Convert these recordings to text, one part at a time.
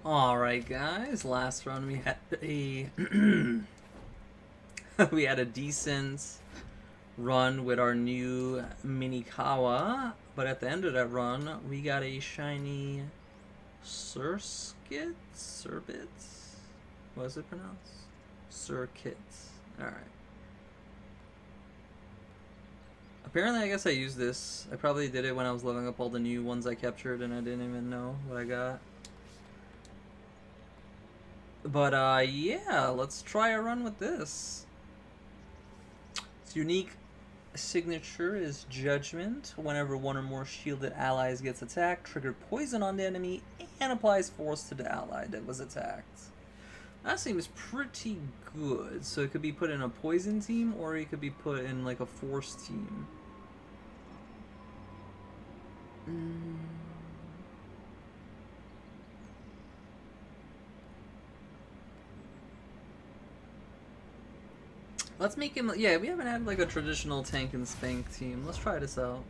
Alright guys, last run we had a we had a decent run with our new Minikawa, but at the end of that run we got a shiny Serket? Serbit? What is it pronounced? Serket. Alright. Apparently I guess I used this. I probably did it when I was leveling up all the new ones I captured and I didn't even know what I got. But yeah, let's try a run with this. Its unique signature is Judgment. Whenever one or more shielded allies gets attacked, trigger poison on the enemy and applies force to the ally that was attacked. That seems pretty good. So it could be put in a poison team or it could be put in like a force team. Let's make him... Yeah, we haven't had like a traditional tank and spank team. Let's try this out.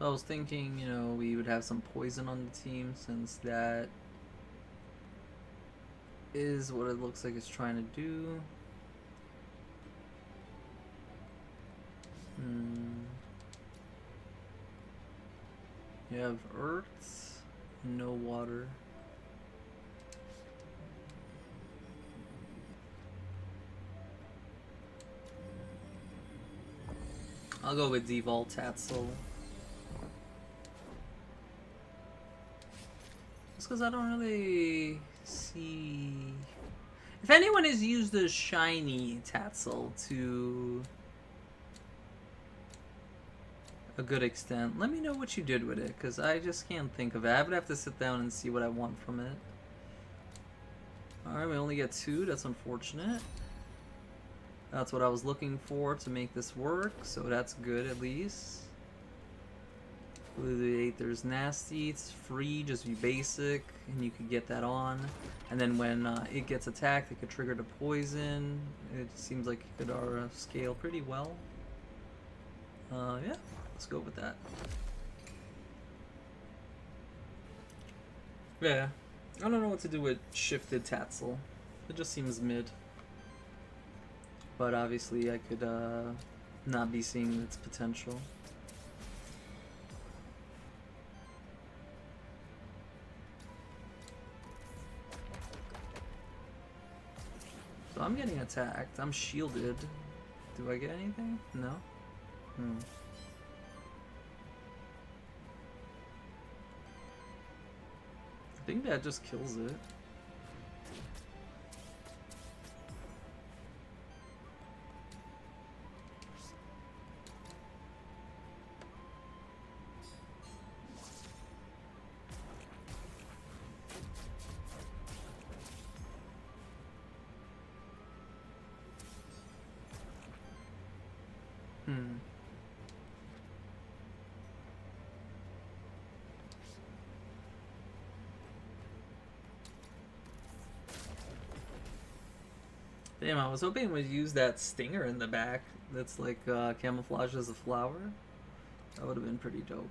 So I was thinking, you know, we would have some poison on the team since that is what it looks like it's trying to do. You have earth, no water. I'll go with Devault Tatzel. Just because I don't really see... If anyone has used the shiny Tatzel to a good extent, let me know what you did with it, because I just can't think of it. I would have to sit down and see what I want from it. Alright, we only get 2. That's unfortunate. That's what I was looking for to make this work, so that's good at least. Blue the Aether's nasty, it's free, just be basic, and you could get that on. And then when it gets attacked, it could trigger the poison. It seems like it could scale pretty well. Yeah, let's go with that. Yeah, I don't know what to do with shifted Tatzel. It just seems mid. But obviously I could not be seeing its potential. So I'm getting attacked. I'm shielded. Do I get anything? No? I think that just kills it. Damn, I was hoping we'd use that stinger in the back that's like camouflaged as a flower. That would have been pretty dope.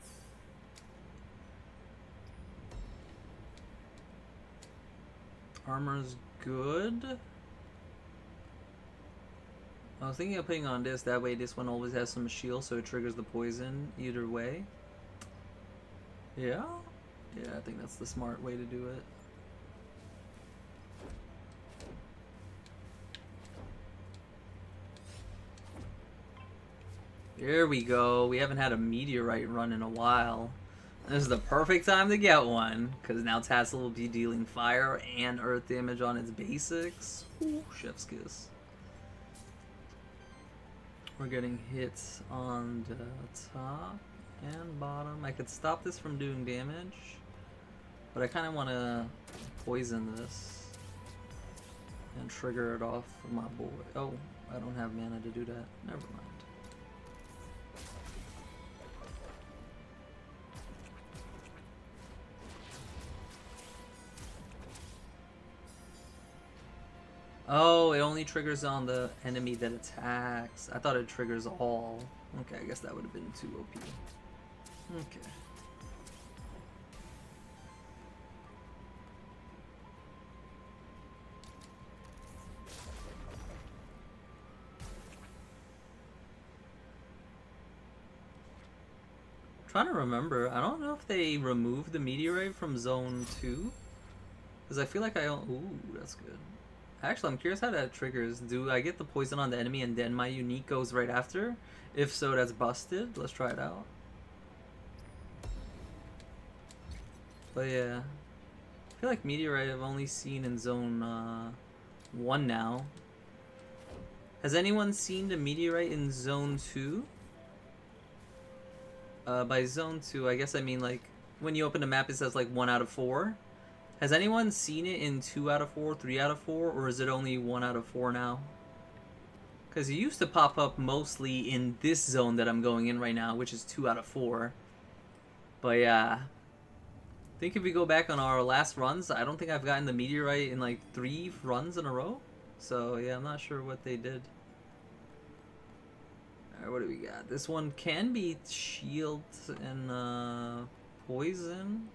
Armor's good. I was thinking of putting on this, that way this one always has some shield so it triggers the poison either way. Yeah? Yeah, I think that's the smart way to do it. There we go. We haven't had a meteorite run in a while. This is the perfect time to get one, because now Tassel will be dealing fire and earth damage on its basics. Ooh, chef's kiss. We're getting hits on the top and bottom. I could stop this from doing damage, but I kind of want to poison this and trigger it off of my boy. Oh, I don't have mana to do that. Never mind. Oh, it only triggers on the enemy that attacks. I thought it triggers all. Okay, I guess that would have been too OP. Okay. Trying to remember. I don't know if they removed the meteorite from zone 2. Because I feel like I don't... Ooh, that's good. Actually, I'm curious how that triggers. Do I get the poison on the enemy and then my unique goes right after? If so, that's busted. Let's try it out. But yeah. I feel like meteorite I've only seen in zone 1 now. Has anyone seen the meteorite in zone 2? By zone 2, I guess I mean like when you open the map it says like 1 out of 4. Has anyone seen it in 2 out of 4, 3 out of 4, or is it only 1 out of 4 now? Because it used to pop up mostly in this zone that I'm going in right now, which is 2 out of 4. But yeah. I think if we go back on our last runs, I don't think I've gotten the meteorite in like 3 runs in a row. So yeah, I'm not sure what they did. Alright, what do we got? This one can be shield and poison.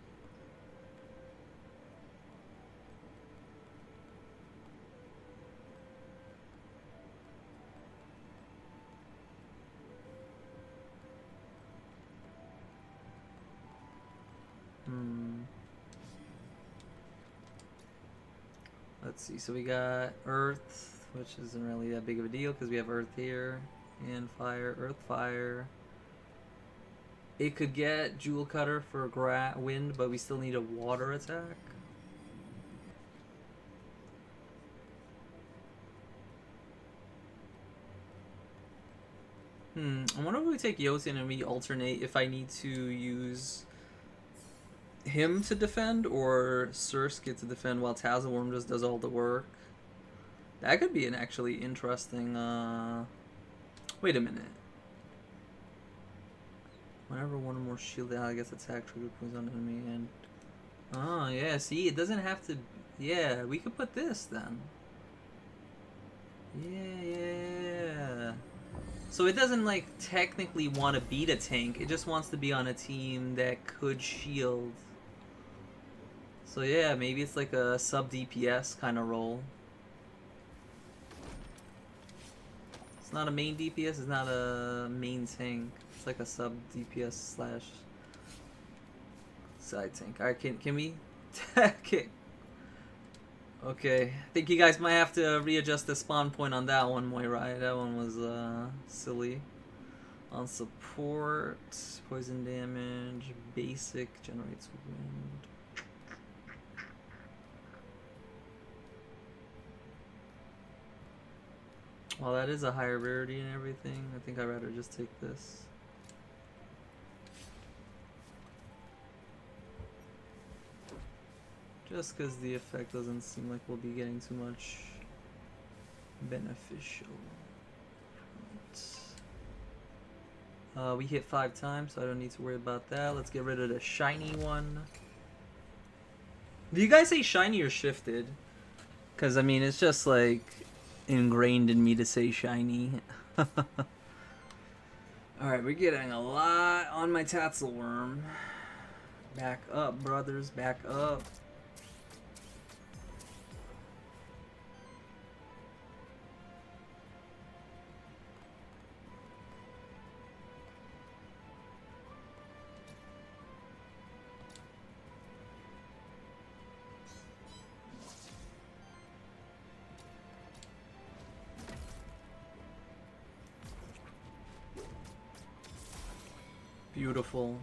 Let's see, so we got earth, which isn't really that big of a deal because we have earth here, and fire, earth, fire. It could get jewel cutter for wind, but we still need a water attack. I wonder if we take Yosin and we alternate if I need to use him to defend or Serket to defend while Tazworm just does all the work. That could be an actually interesting, wait a minute. Whenever one or more shield ally gets attacked, trigger points on enemy and... Oh, yeah, see, it doesn't have to... Yeah, we could put this then. Yeah. So it doesn't, like, technically want to beat a tank. It just wants to be on a team that could shield. So yeah, maybe it's like a sub DPS kind of role. It's not a main DPS, it's not a main tank. It's like a sub DPS slash side tank. Alright, can we? Okay, I think you guys might have to readjust the spawn point on that one, Moirai. That one was silly. On support, poison damage, basic, generates wind. While that is a higher rarity and everything, I think I'd rather just take this. Just because the effect doesn't seem like we'll be getting too much beneficial. Right. We hit 5 times, so I don't need to worry about that. Let's get rid of the shiny one. Do you guys say shiny or shifted? Because, I mean, it's just like ingrained in me to say shiny. Alright, we're getting a lot on my Tatzelworm. Back up, brothers, back up. Beautiful.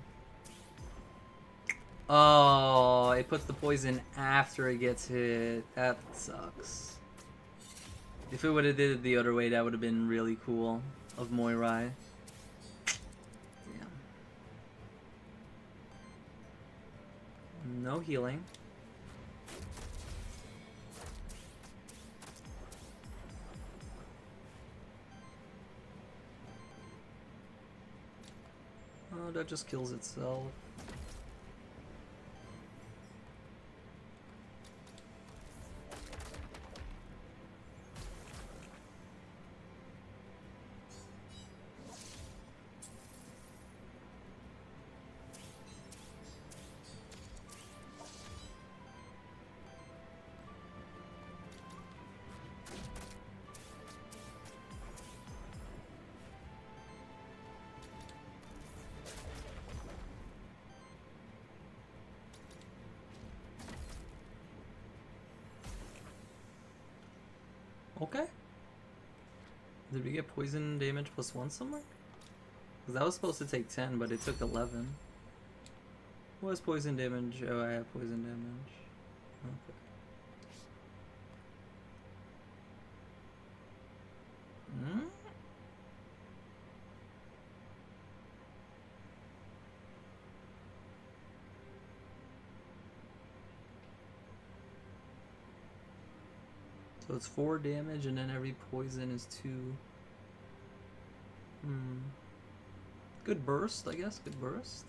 Oh, it puts the poison after it gets hit. That sucks. If it would have did it the other way, that would have been really cool of Moirai. Yeah. No healing. Oh, that just kills itself. Okay. Did we get poison damage +1 somewhere? Because that was supposed to take 10, but it took 11. What was poison damage? Oh, I have poison damage. Okay. Hmm? So it's 4 damage, and then every poison is 2. Hmm. Good burst, I guess. Good burst.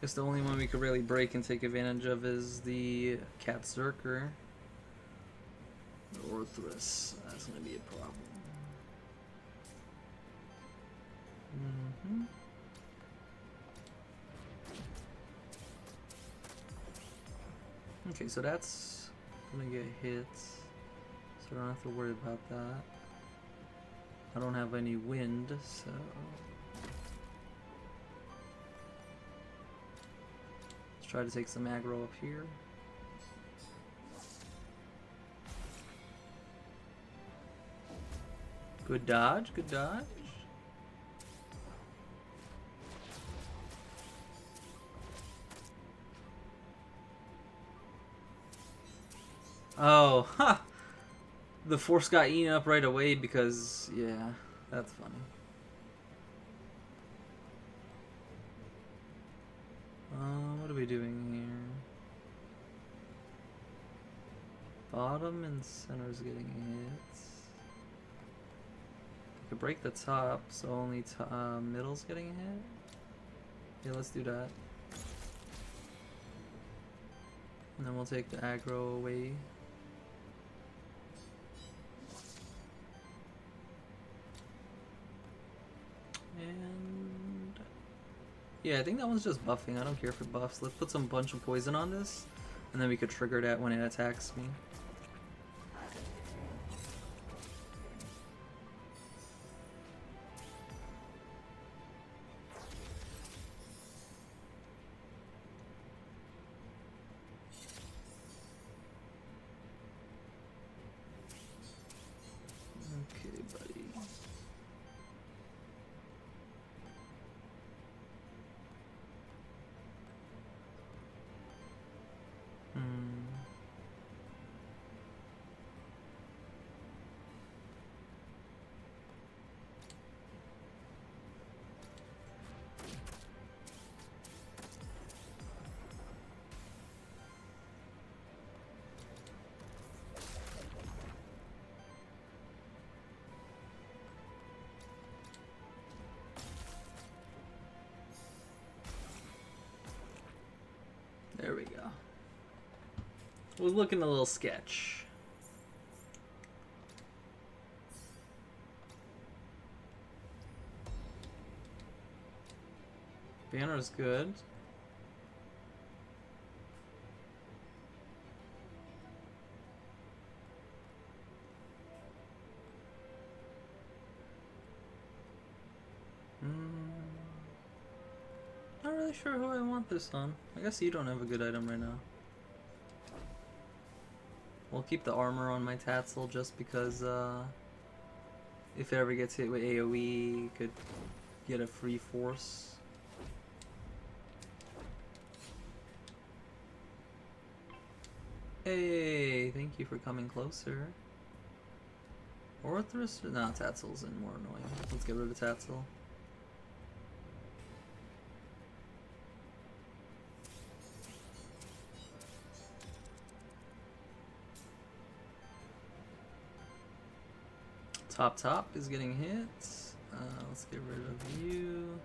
Guess the only one we could really break and take advantage of is the Cat Zerker. The Orthrus. That's gonna be a problem. Okay, so that's gonna get hit. So I don't have to worry about that. I don't have any wind, so... Let's try to take some aggro up here. Good dodge, good dodge. Oh, ha! The force got eaten up right away because, yeah, that's funny. What are we doing here? Bottom and center's getting hit. We could break the top, so only middle's getting hit. Yeah, let's do that. And then we'll take the aggro away. And yeah, I think that one's just buffing. I don't care if it buffs. Let's put some bunch of poison on this, and then we could trigger that when it attacks me. Okay, buddy. There we go. It was looking a little sketch. Banner's good. really sure who I want this on. I guess you don't have a good item right now. We'll keep the armor on my Tatzel just because if it ever gets hit with AoE, it could get a free force. Hey, thank you for coming closer. Orthrus? No, Tatzel's in more annoying. Let's get rid of Tatzel. Top is getting hit. Let's get rid of you.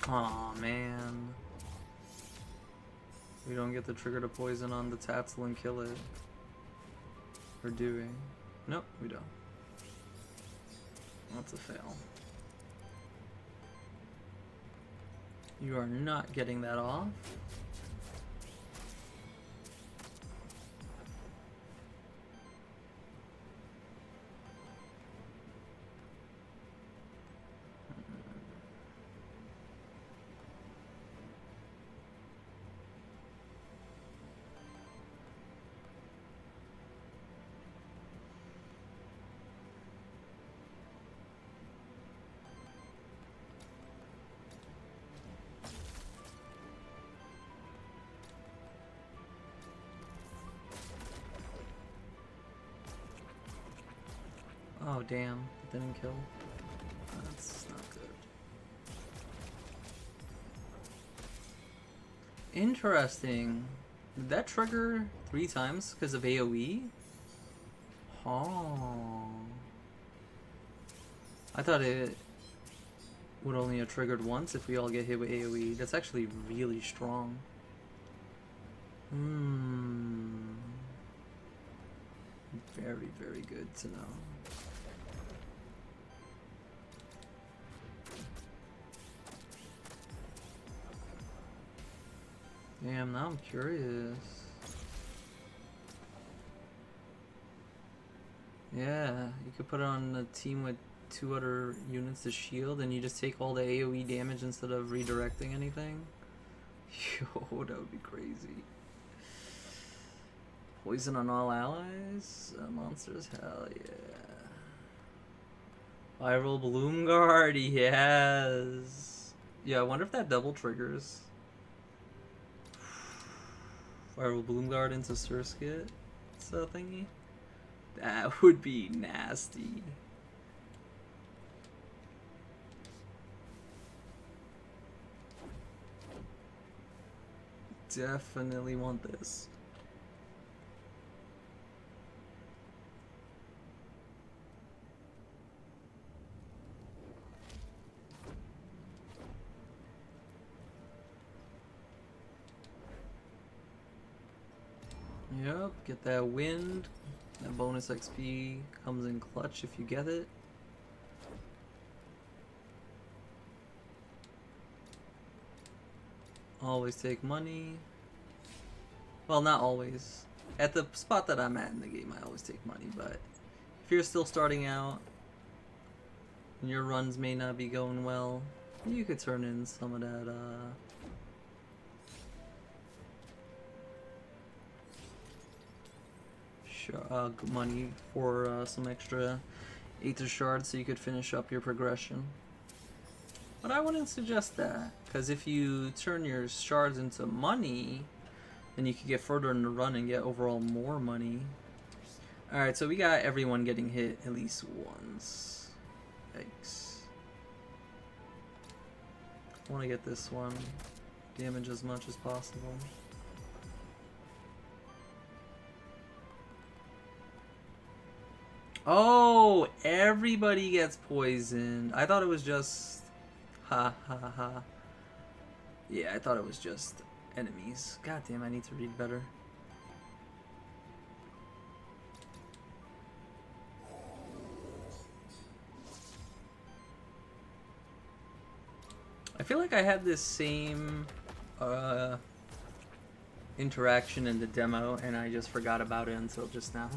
Aw, man. We don't get the trigger to poison on the Tatzel and kill it. Or do we? Nope, we don't. That's a fail. You are not getting that off. Oh damn, it didn't kill. That's not good. Interesting. Did that trigger 3 times because of AoE? Oh. I thought it would only have triggered once if we all get hit with AoE. That's actually really strong. Very, very good to know. Damn, now I'm curious. Yeah, you could put it on a team with 2 other units to shield and you just take all the AoE damage instead of redirecting anything. Yo, that would be crazy. Poison on all allies? Monsters? Hell yeah. Viral Bloom Guard, yes! Yeah, I wonder if that double triggers. Viral Bloom Guard into Serket, so thingy. That would be nasty. Definitely want this. Yep, get that wind. That bonus XP comes in clutch if you get it. Always take money. Well, not always. At the spot that I'm at in the game, I always take money, but if you're still starting out and your runs may not be going well, you could turn in some of that money for some extra Aether shards so you could finish up your progression. But I wouldn't suggest that, because if you turn your shards into money, then you could get further in the run and get overall more money. Alright, so we got everyone getting hit at least once. Yikes. I want to get this one. Damage as much as possible. Oh, everybody gets poisoned. I thought it was just... Ha ha ha. Yeah, I thought it was just enemies. God damn, I need to read better. feel like I had this same interaction in the demo, and I just forgot about it until just now.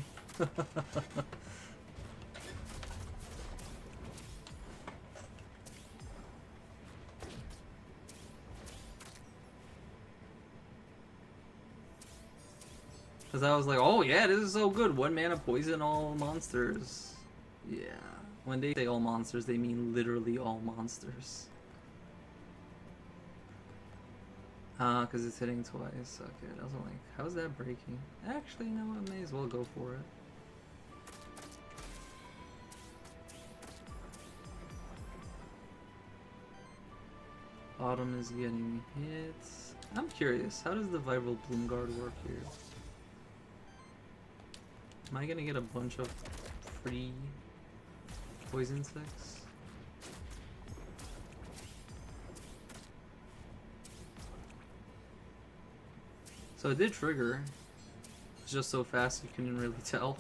Because I was like, oh yeah, this is so good. 1 mana poison all monsters. Yeah. When they say all monsters, they mean literally all monsters. Because it's hitting twice. Okay, I was like, how is that breaking? Actually, you know what? May as well go for it. Autumn is getting hit. I'm curious, how does the Viral Bloom Guard work here? Am I gonna get a bunch of free poison sticks? So it did trigger. It's just so fast you couldn't really tell.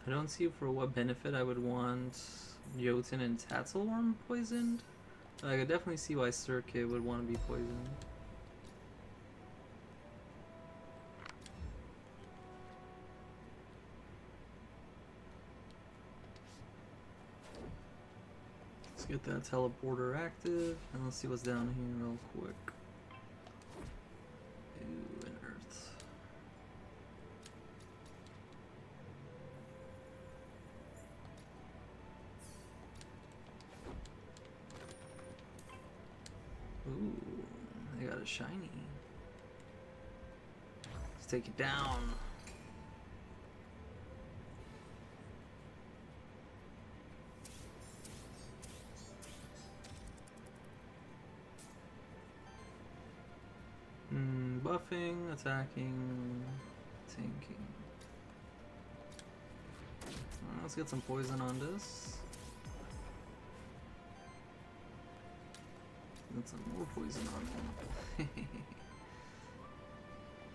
I don't see for what benefit I would want Jotun and Tatzelworm poisoned. But I could definitely see why Serket would want to be poisoned. Let's get that teleporter active, and let's see what's down here real quick. Ooh, an earth. Ooh, they got a shiny. Let's take it down. Buffing, attacking, tanking. Let's get some poison on this. Get some more poison on him.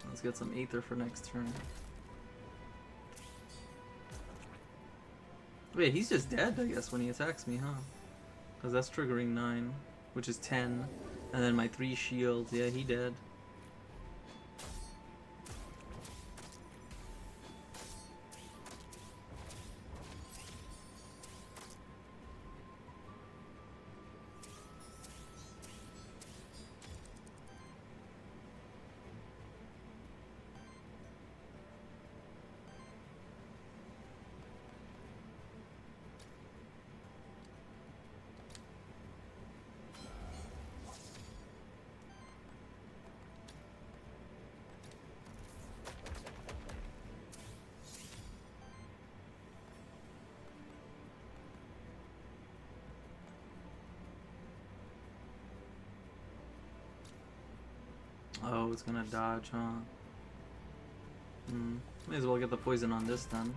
Let's get some Aether for next turn. Wait, he's just dead, I guess, when he attacks me, huh? Because that's triggering 9, which is 10. And then my 3 shields, yeah, he dead. Oh, it's gonna dodge, huh? May as well get the poison on this then.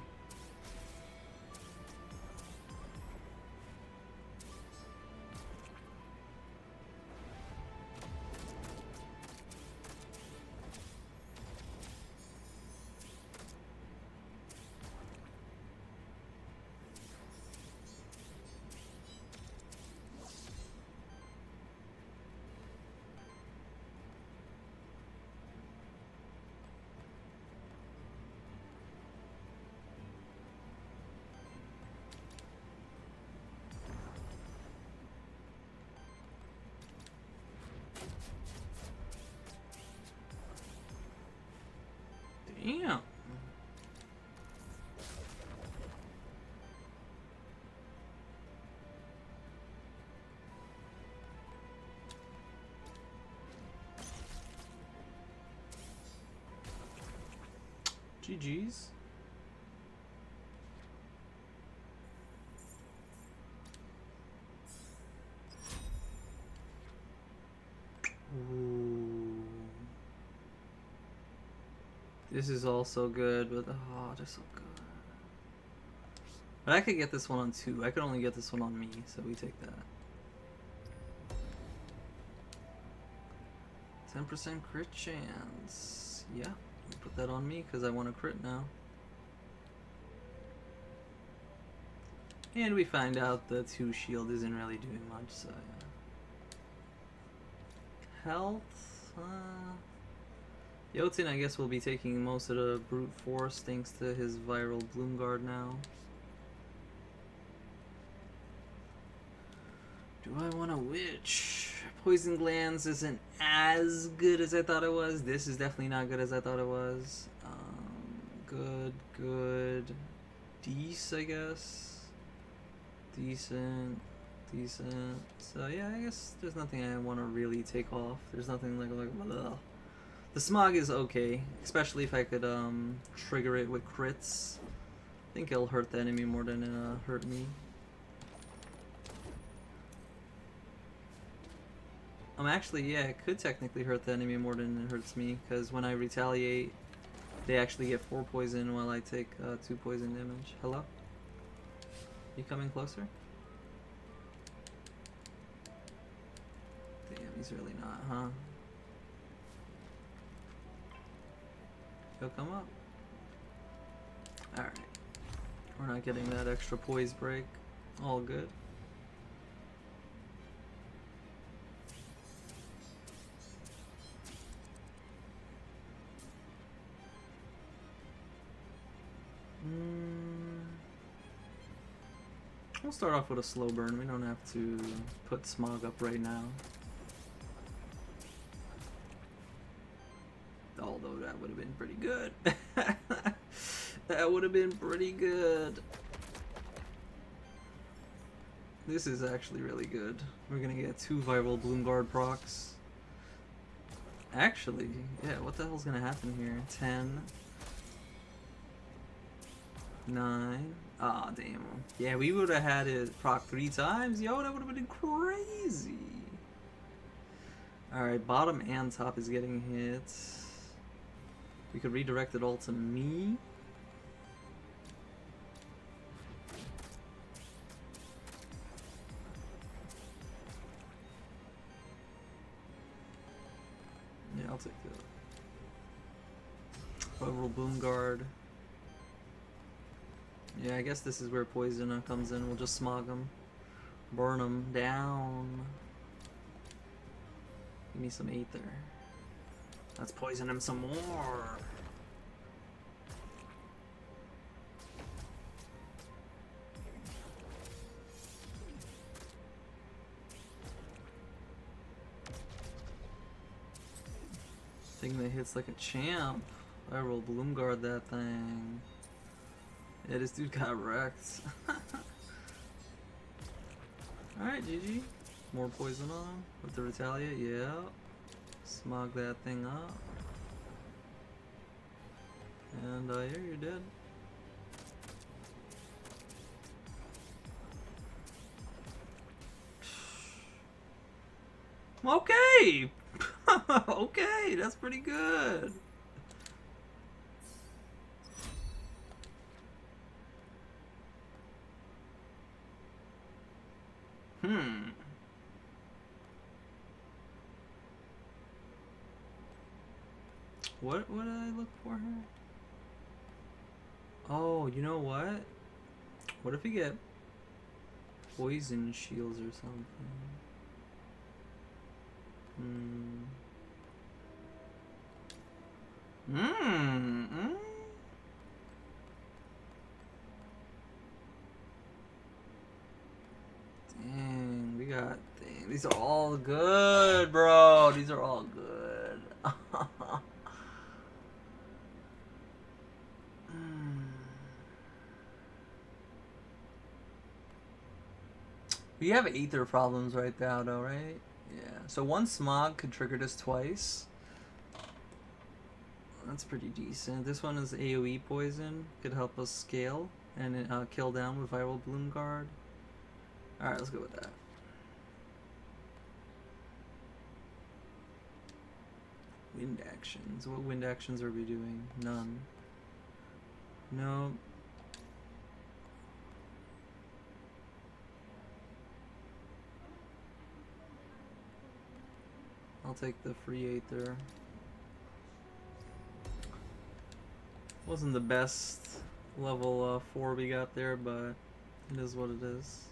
Damn. GG's. Ooh. This is also good, but oh, they're so good. But I could get this one on 2. I could only get this one on me, so we take that. 10% crit chance. Yeah, put that on me because I want a crit now. And we find out the 2 shield isn't really doing much, so yeah. Health. Jotun, I guess, will be taking most of the brute force thanks to his viral Bloom Guard now. Do I want a witch? Poison Glands isn't as good as I thought it was. This is definitely not good as I thought it was. Good. Decent, I guess. Decent. So yeah, I guess there's nothing I want to really take off. There's nothing like blah. The smog is okay, especially if I could trigger it with crits. I think it'll hurt the enemy more than it'll hurt me. Actually, yeah, it could technically hurt the enemy more than it hurts me, because when I retaliate, they actually get 4 poison while I take 2 poison damage. Hello? You coming closer? Damn, he's really not, huh? He'll come up. Alright. We're not getting that extra poise break. All good. We'll start off with a slow burn. We don't have to put smog up right now. Although that would have been pretty good. That would have been pretty good. This is actually really good. We're gonna get 2 viral Bloom Guard procs. Actually, yeah, what the hell's gonna happen here? 10. 9. Aw, damn. Yeah, we would have had it proc 3 times. Yo, that would have been crazy. Alright, bottom and top is getting hit. We could redirect it all to me. Yeah, I'll take that. Overall Boom Guard. Yeah, I guess this is where poison comes in. We'll just smog them. Burn them down. Give me some Aether. Let's poison him some more. Thing that hits like a champ. I roll Bloom Guard that thing. Yeah, this dude got wrecked. Alright, GG. More poison on him with the retaliate, yeah. Smog that thing up. And yeah, you're dead. Okay! Okay, that's pretty good. What would I look for here? Oh, you know what? What if we get poison shields or something? Dang, we got... Dang, these are all good, bro. These are all good. We have Aether problems right now, though, right? Yeah. So 1 smog could trigger this twice. That's pretty decent. This one is AoE poison. Could help us scale and kill down with viral Bloom Guard. Alright, let's go with that. Wind actions. What wind actions are we doing? None. No. I'll take the free Aether. Wasn't the best level 4 we got there, but it is what it is.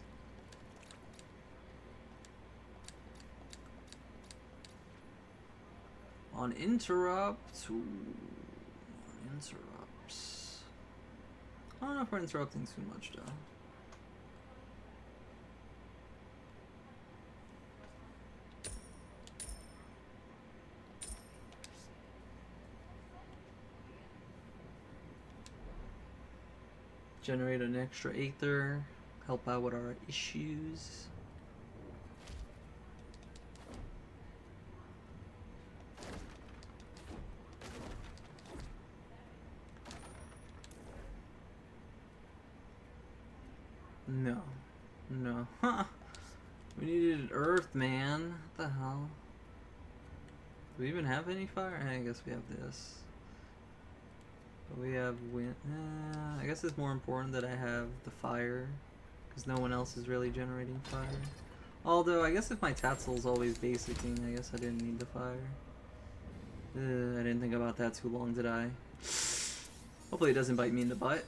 On interrupt. Ooh, on interrupts. I don't know if we're interrupting too much though. Generate an extra Aether, help out with our issues. No. No. Huh. We needed Earth, man. What the hell? Do we even have any fire? I guess we have this. But we have wind. I guess it's more important that I have the fire, because no one else is really generating fire. Although, I guess if my Tatzel's always basicing, I guess I didn't need the fire. I didn't think about that too long, did I? Hopefully it doesn't bite me in the butt.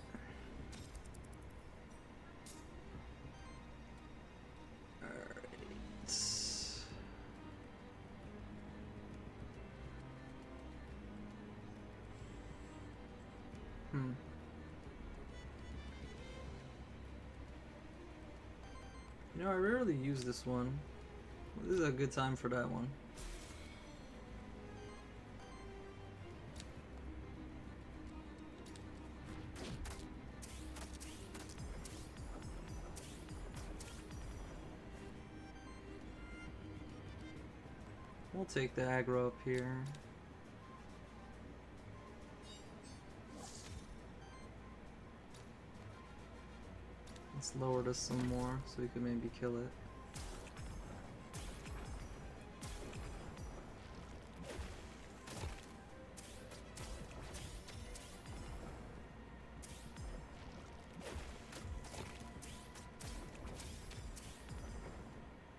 You know, I rarely use this one. This is a good time for that one. We'll take the aggro up here. Let's lower this some more so we can maybe kill it.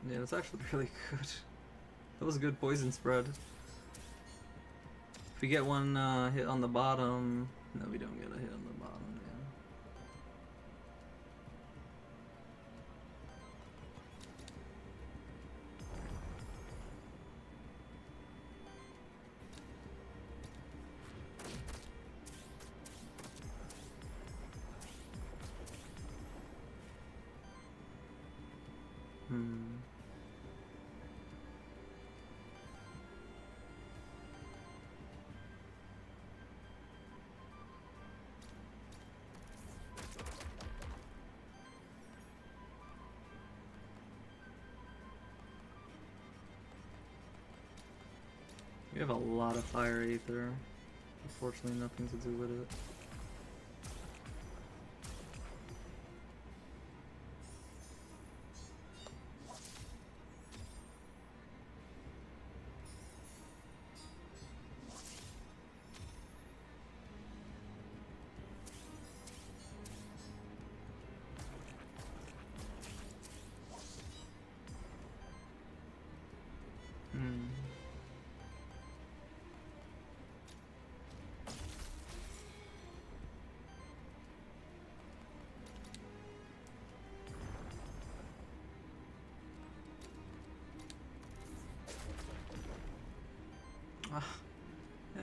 Yeah, that's actually really good. That was a good poison spread. If we get one hit on the bottom... No, we don't get a hit on the bottom, yeah. We have a lot of fire Aether. Unfortunately, nothing to do with it.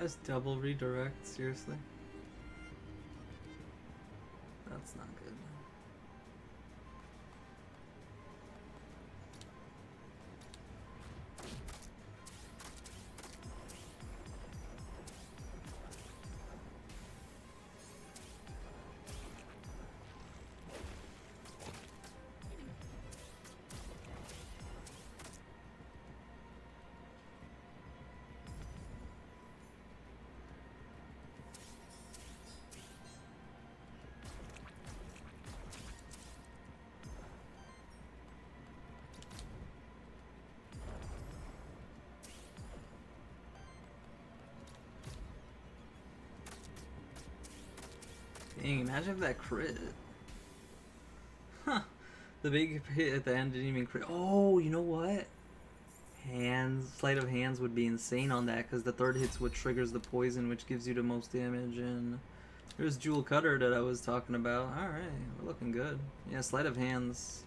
That's double redirect, seriously? That's not good. Dang, imagine if that crit. Huh. The big hit at the end didn't even crit. Oh, you know what? Sleight of hands would be insane on that, because the third hit's what triggers the poison, which gives you the most damage. And there's Jewel Cutter that I was talking about. Alright, we're looking good. Yeah, sleight of hands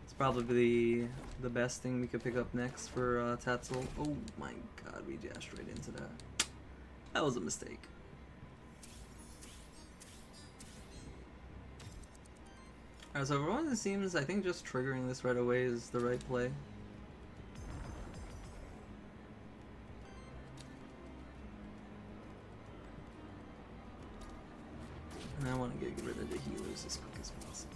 is probably the best thing we could pick up next for Tatzel. Oh my god, we dashed right into that. That was a mistake. Alright, so everyone, it seems, I think just triggering this right away is the right play. And I want to get rid of the healers as quick as possible.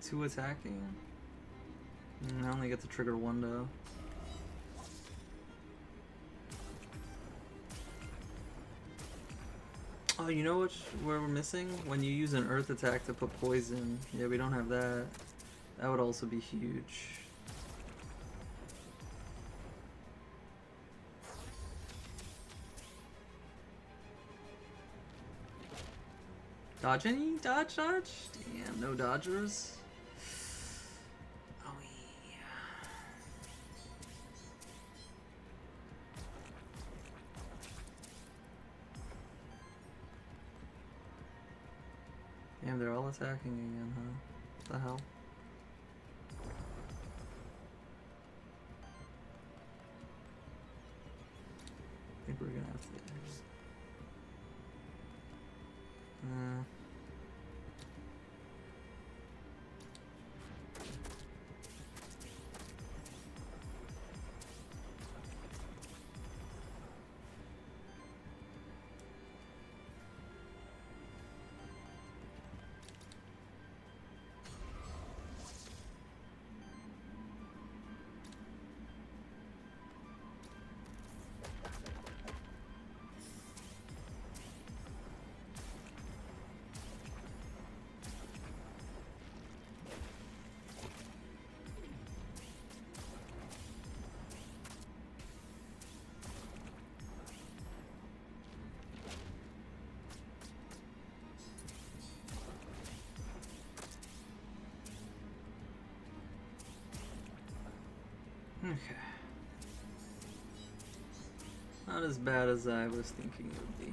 Two attacking? I only get to trigger one though. Oh, you know where we're missing? When you use an earth attack to put poison. Yeah, we don't have that. That would also be huge. Dodge any? Dodge? Damn, no dodgers. Oh, yeah. Damn, they're all attacking again, huh? What the hell? I think we're gonna have to. Okay. Not as bad as I was thinking it would be.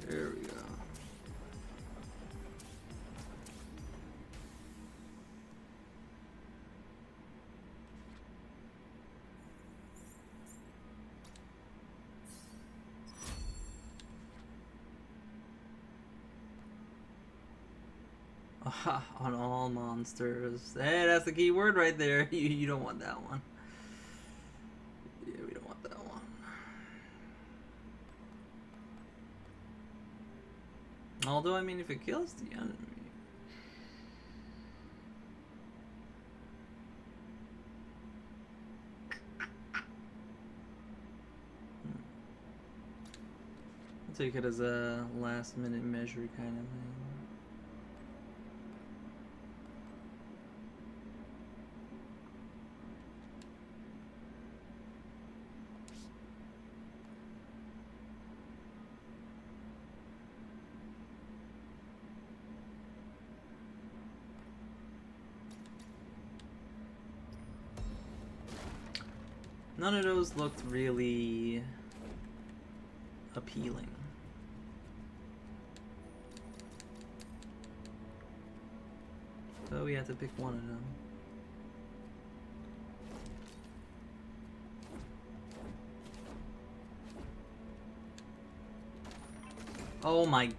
There we go. Aha, on all monsters. Hey, that's the key word right there. You don't want that one. Yeah, we don't want that one. Although, I mean, if it kills the enemy. I'll take it as a last minute measure kind of thing. None of those looked really appealing. So we had to pick one of them. Oh my...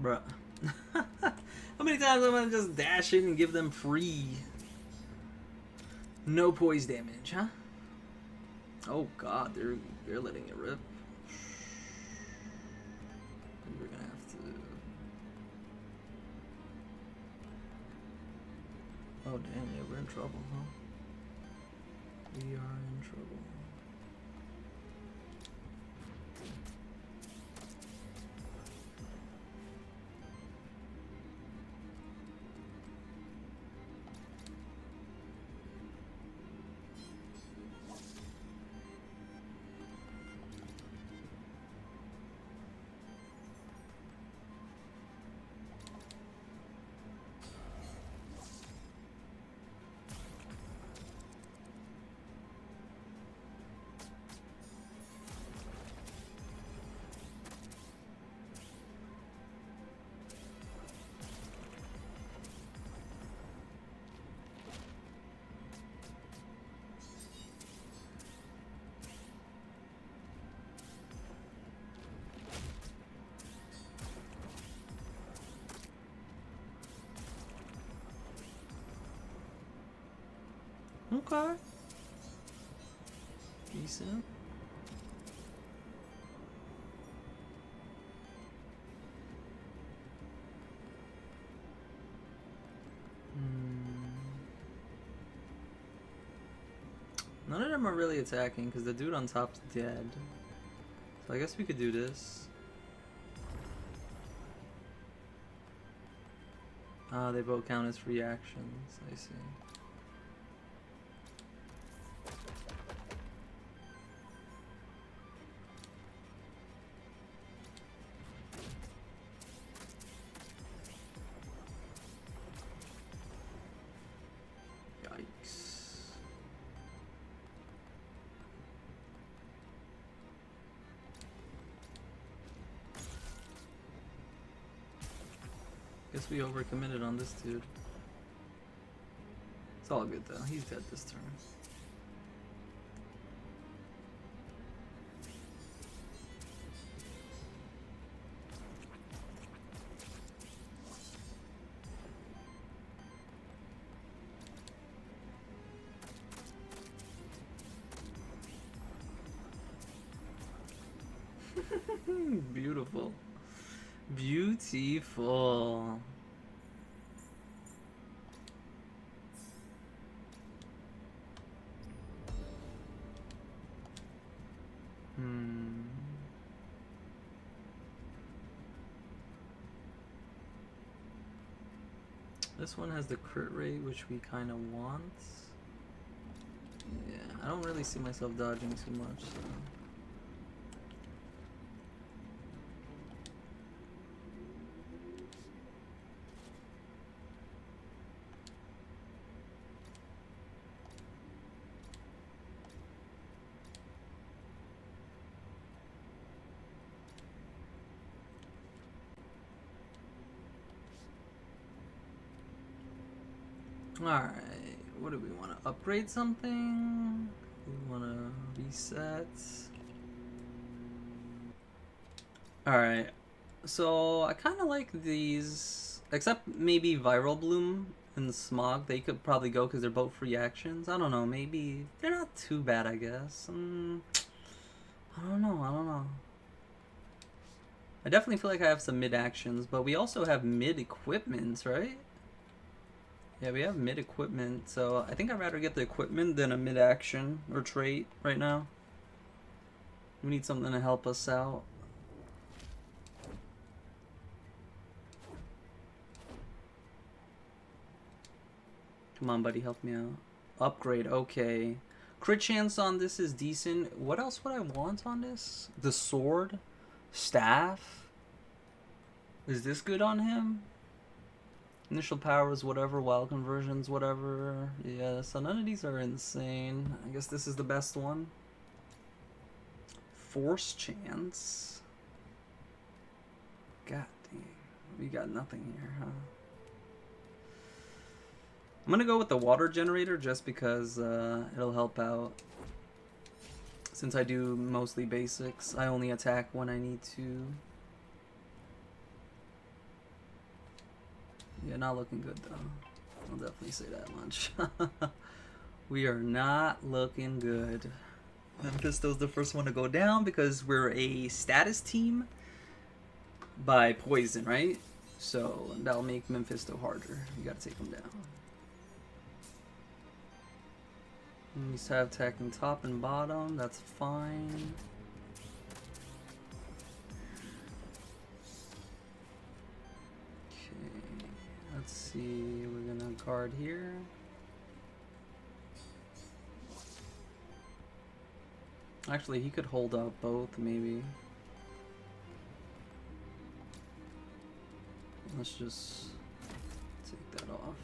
Bruh. How many times am I gonna just dash in and give them free? No poise damage, huh? Oh god, they're letting it rip. We're gonna have to... Oh damn, yeah, we're in trouble, huh? We are in trouble. Okay. Decent. None of them are really attacking because the dude on top's dead. So I guess we could do this. Ah, they both count as free actions. I see. Guess we overcommitted on this dude. It's all good though. He's dead this turn. Beautiful. Beautiful. This one has the crit rate, which we kind of want. Yeah, I don't really see myself dodging too much, so. Alright, what do we want to upgrade something? We want to reset. Alright, so I kind of like these, except maybe Viral Bloom and Smog. They could probably go because they're both free actions. I don't know, maybe they're not too bad, I guess. I don't know. I definitely feel like I have some mid actions, but we also have mid equipment, right? Yeah, we have mid equipment, so I think I'd rather get the equipment than a mid action or trait right now. We need something to help us out. Come on, buddy, help me out. Upgrade, okay. Crit chance on this is decent. What else would I want on this? The sword? Staff? Is this good on him? Initial powers, whatever. Wild conversions, whatever. Yeah, so none of these are insane. I guess this is the best one. Force chance. God dang. We got nothing here, huh? I'm gonna go with the water generator just because it'll help out. Since I do mostly basics, I only attack when I need to. Yeah, not looking good though. I'll definitely say that much. We are not looking good. Mephisto's the first one to go down because we're a status team by poison, right? So that'll make Mephisto harder. You gotta take him down. We just have attacking top and bottom. That's fine. Let's see, we're gonna guard here. Actually, he could hold up both, maybe. Let's just take that off.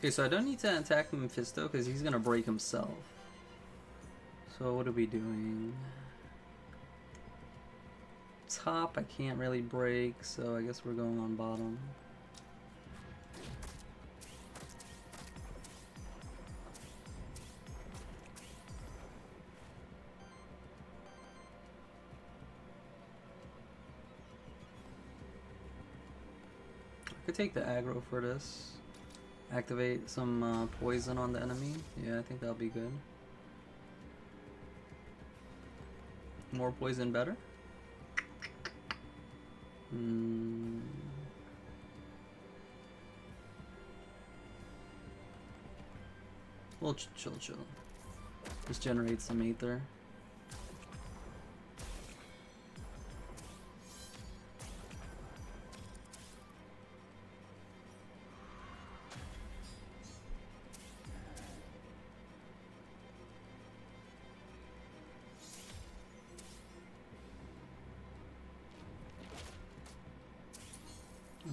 Okay, so I don't need to attack Mephisto because he's gonna break himself. So what are we doing? top I can't really break, so I guess we're going on bottom. I could take the aggro for this. Activate some poison on the enemy. Yeah, I think that'll be good. More poison better? We'll chill. Just generate some Aether.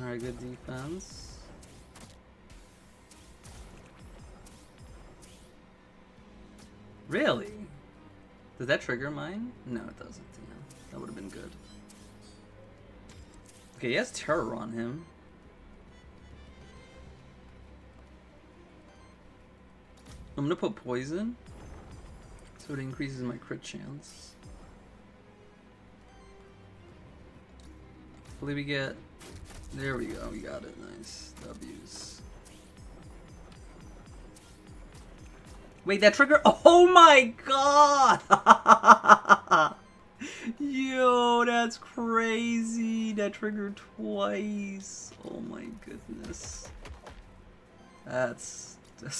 Alright, good defense. Really? Does that trigger mine? No, it doesn't. Yeah, that would have been good. Okay, he has terror on him. I'm gonna put poison, so it increases my crit chance. Hopefully we get... There we go, we got it. Nice. W's. Wait, that trigger? Oh my god! Yo, that's crazy. That triggered twice. Oh my goodness. That's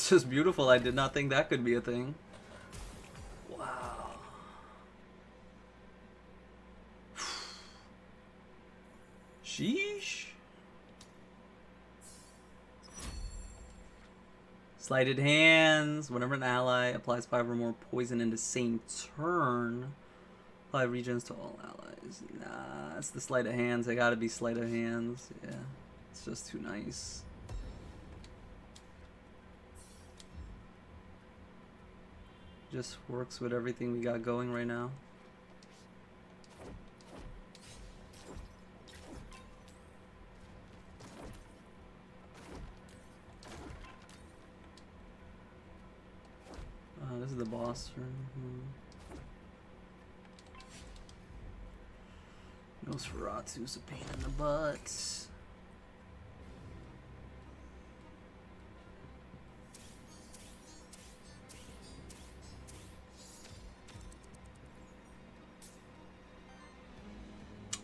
just beautiful. I did not think that could be a thing. Wow. Sheesh. Sleighted Hands. Whenever an ally applies 5 or more poison in the same turn, apply regions to all allies. Nah, it's the Sleight of Hands. I gotta be Sleight of Hands. Yeah, it's just too nice. Just works with everything we got going right now. This is the boss turn. Nosferatu's a pain in the butt.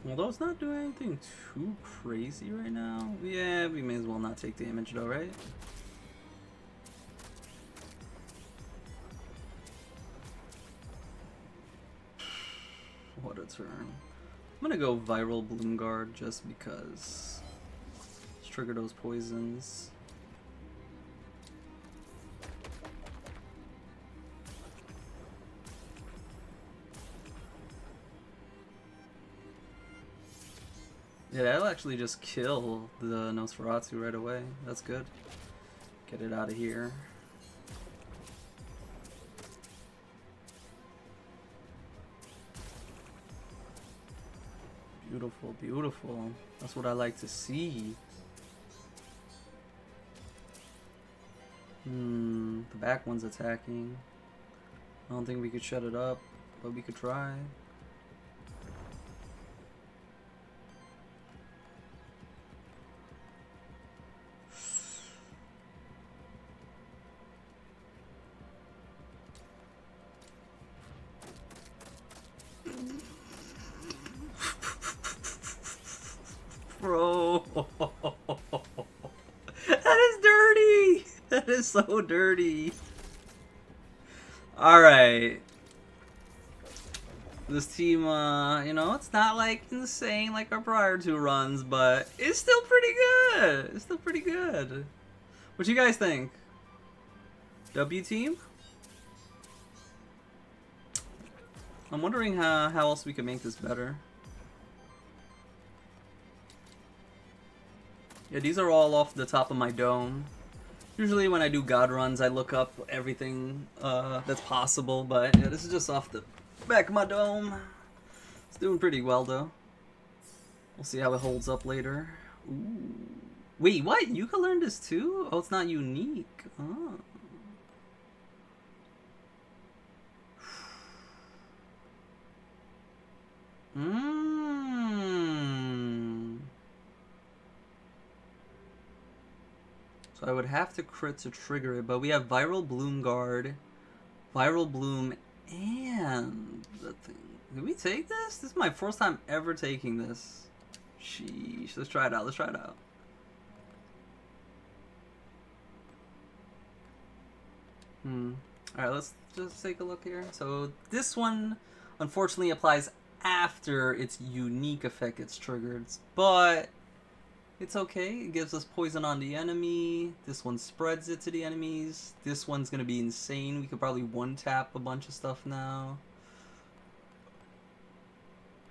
Although it's not doing anything too crazy right now. Yeah, we may as well not take damage though, right? What a turn. I'm gonna go Viral Bloomguard just because. Let's trigger those poisons. Yeah, that'll actually just kill the Nosferatu right away. That's good. Get it out of here. Beautiful, beautiful. That's what I like to see. The back one's attacking. I don't think we could shut it up, but we could try. Bro, that is dirty. That is so dirty. All right, this team, you know, it's not like insane like our prior two runs, but it's still pretty good. It's still pretty good. What you guys think? W team? I'm wondering how else we can make this better. Yeah, these are all off the top of my dome. Usually when I do god runs, I look up everything that's possible, but yeah, this is just off the back of my dome. It's doing pretty well though. We'll see how it holds up later. Ooh. Wait, what? You can learn this too? Oh, it's not unique. Oh. So I would have to crit to trigger it, but we have Viral Bloom Guard, Viral Bloom, and the thing. Did we take this? This is my first time ever taking this. Sheesh. Let's try it out. Let's try it out. Alright, let's just take a look here. So this one, unfortunately, applies after its unique effect gets triggered, but it's okay. It gives us poison on the enemy. This one spreads it to the enemies. This one's gonna be insane. We could probably one-tap a bunch of stuff now.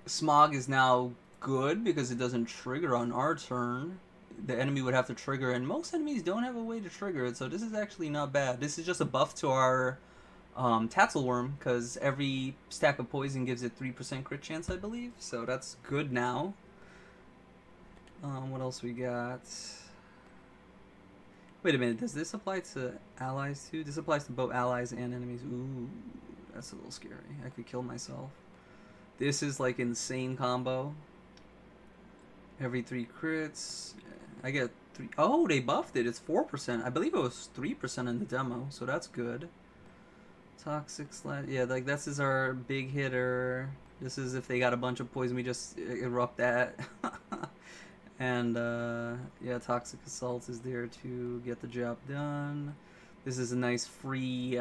Smog is now good because it doesn't trigger on our turn. The enemy would have to trigger, and most enemies don't have a way to trigger it, so this is actually not bad. This is just a buff to our Tatzelworm, because every stack of poison gives it 3% crit chance, I believe, so that's good now. What else we got? Wait a minute, does this apply to allies too? This applies to both allies and enemies. Ooh, that's a little scary. I could kill myself. This is like insane combo. Every 3 crits. I get 3. Oh, they buffed it. It's 4%. I believe it was 3% in the demo, so that's good. Toxic slash. Yeah, like this is our big hitter. This is if they got a bunch of poison, we just erupt that. And yeah, Toxic Assault is there to get the job done. This is a nice free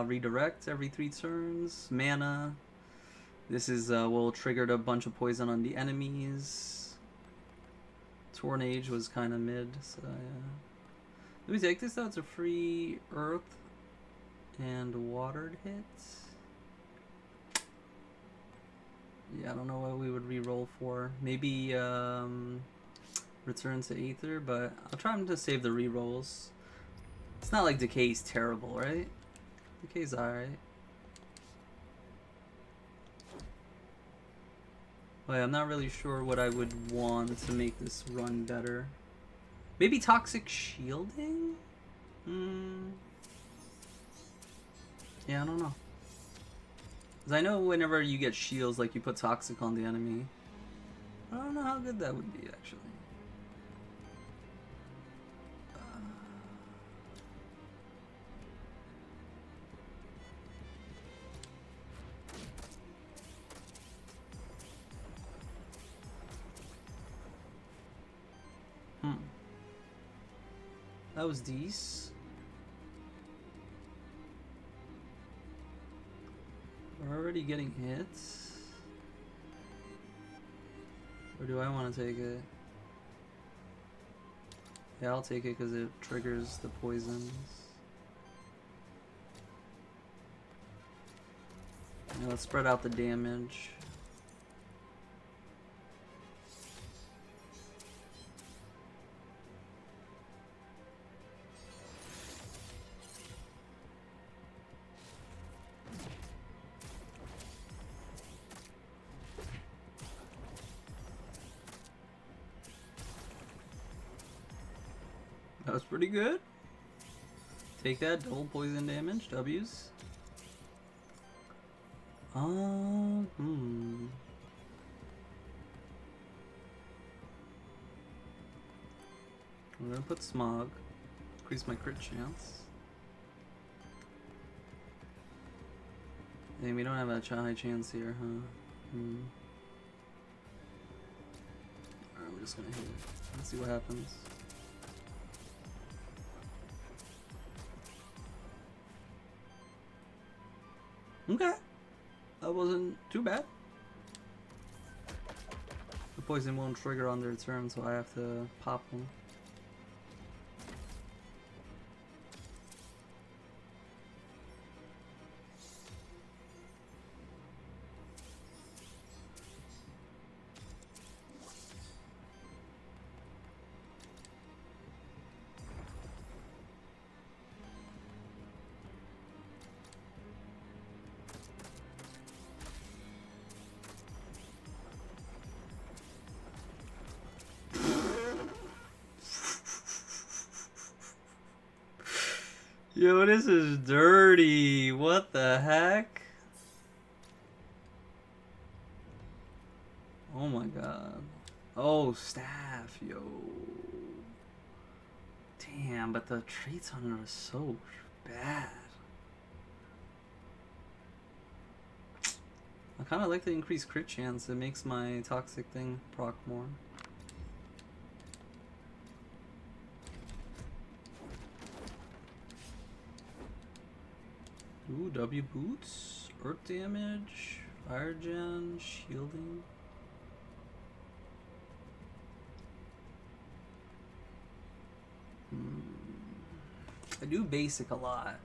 redirect every 3 turns. Mana. This is will trigger a bunch of poison on the enemies. Tornage was kind of mid, so yeah. Do we take this though? It's a free earth and watered hit. Yeah, I don't know what we would re-roll for. Maybe return to Aether, but I'll try to save the re-rolls. It's not like Decay's terrible, right? Decay's alright. But I'm not really sure what I would want to make this run better. Maybe Toxic Shielding? Yeah, I don't know. Because I know whenever you get shields, like you put Toxic on the enemy. I don't know how good that would be, actually. That was these. We're already getting hits. Or do I want to take it? Yeah, I'll take it because it triggers the poisons. Yeah, let's spread out the damage. That was pretty good. Take that, double poison damage, W's. I'm gonna put Smog, increase my crit chance. And we don't have a high chance here, huh? Alright, I'm just gonna hit it. Let's see what happens. Okay, that wasn't too bad. The poison won't trigger on their turn, so I have to pop them. Yo, this is dirty. What the heck? Oh my god. Oh, staff, yo. Damn, but the traits on it are so bad. I kind of like the increased crit chance. It makes my toxic thing proc more. Ooh, W boots, earth damage, fire gen, shielding. I do basic a lot.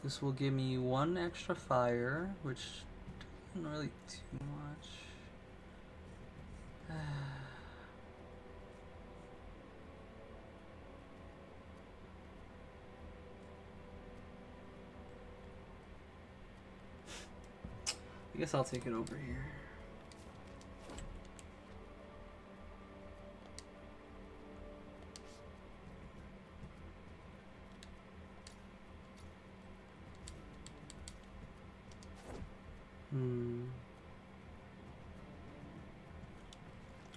This will give me 1 extra fire, which isn't really too much. I guess I'll take it over here.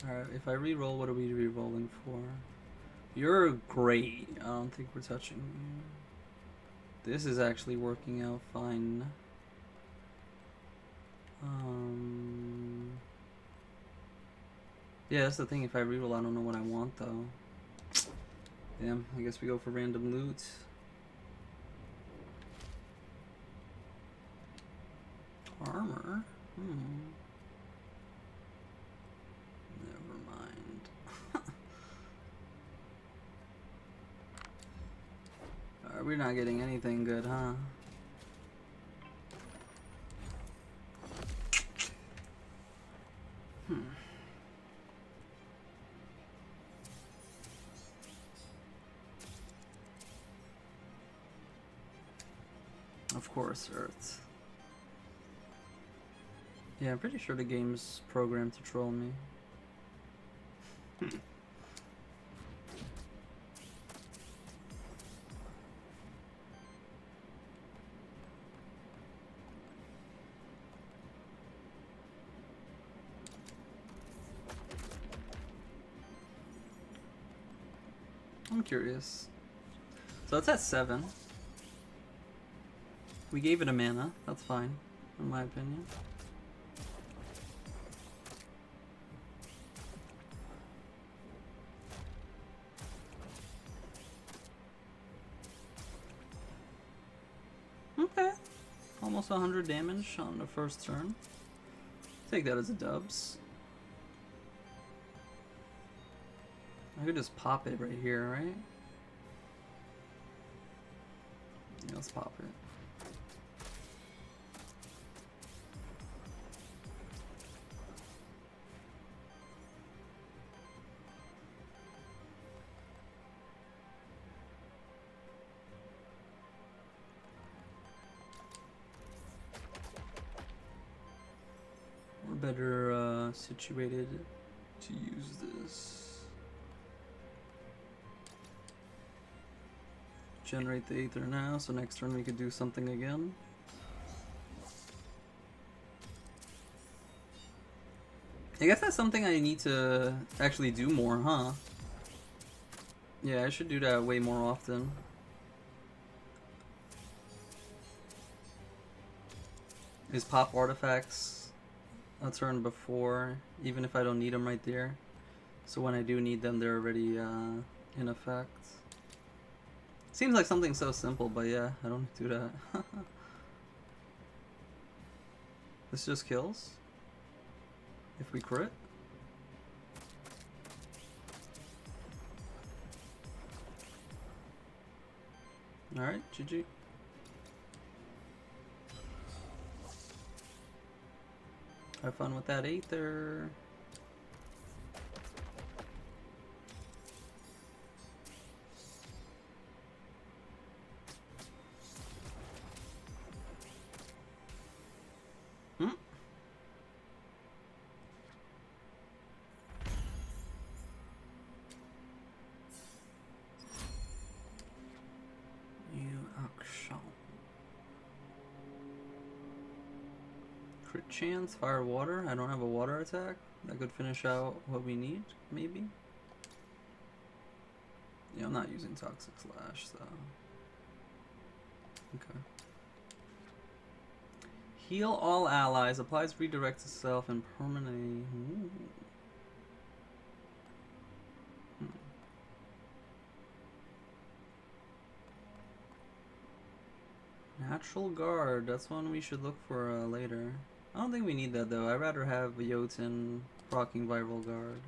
Alright, if I re-roll, what are we re-rolling for? You're great. I don't think we're touching you. This is actually working out fine. Yeah, that's the thing. If I re-roll, I don't know what I want, though. Damn, I guess we go for random loot. Armor? Never mind. Alright, we're not getting anything good, huh? Of course, Earth. Yeah, I'm pretty sure the game's programmed to troll me. I'm curious. So it's at 7. We gave it a mana. That's fine, in my opinion. Okay. Almost 100 damage on the first turn. Take that as a dubs. I could just pop it right here, right? Yeah, let's pop it. We're better situated to use this. Generate the Aether now, so next turn we could do something again. I guess that's something I need to actually do more, huh? Yeah, I should do that way more often. Is pop artifacts a turn before, even if I don't need them right there. So when I do need them, they're already in effect. Seems like something so simple, but yeah, I don't do that. This just kills? If we crit? Alright, GG. Have fun with that Aether. Crit chance, fire water. I don't have a water attack. That could finish out what we need, maybe. Yeah, I'm not using Toxic Slash, so. Okay. Heal all allies, applies redirect to self and permanently. Natural Guard, that's one we should look for later. I don't think we need that though. I'd rather have Jotun rocking Viral Guard.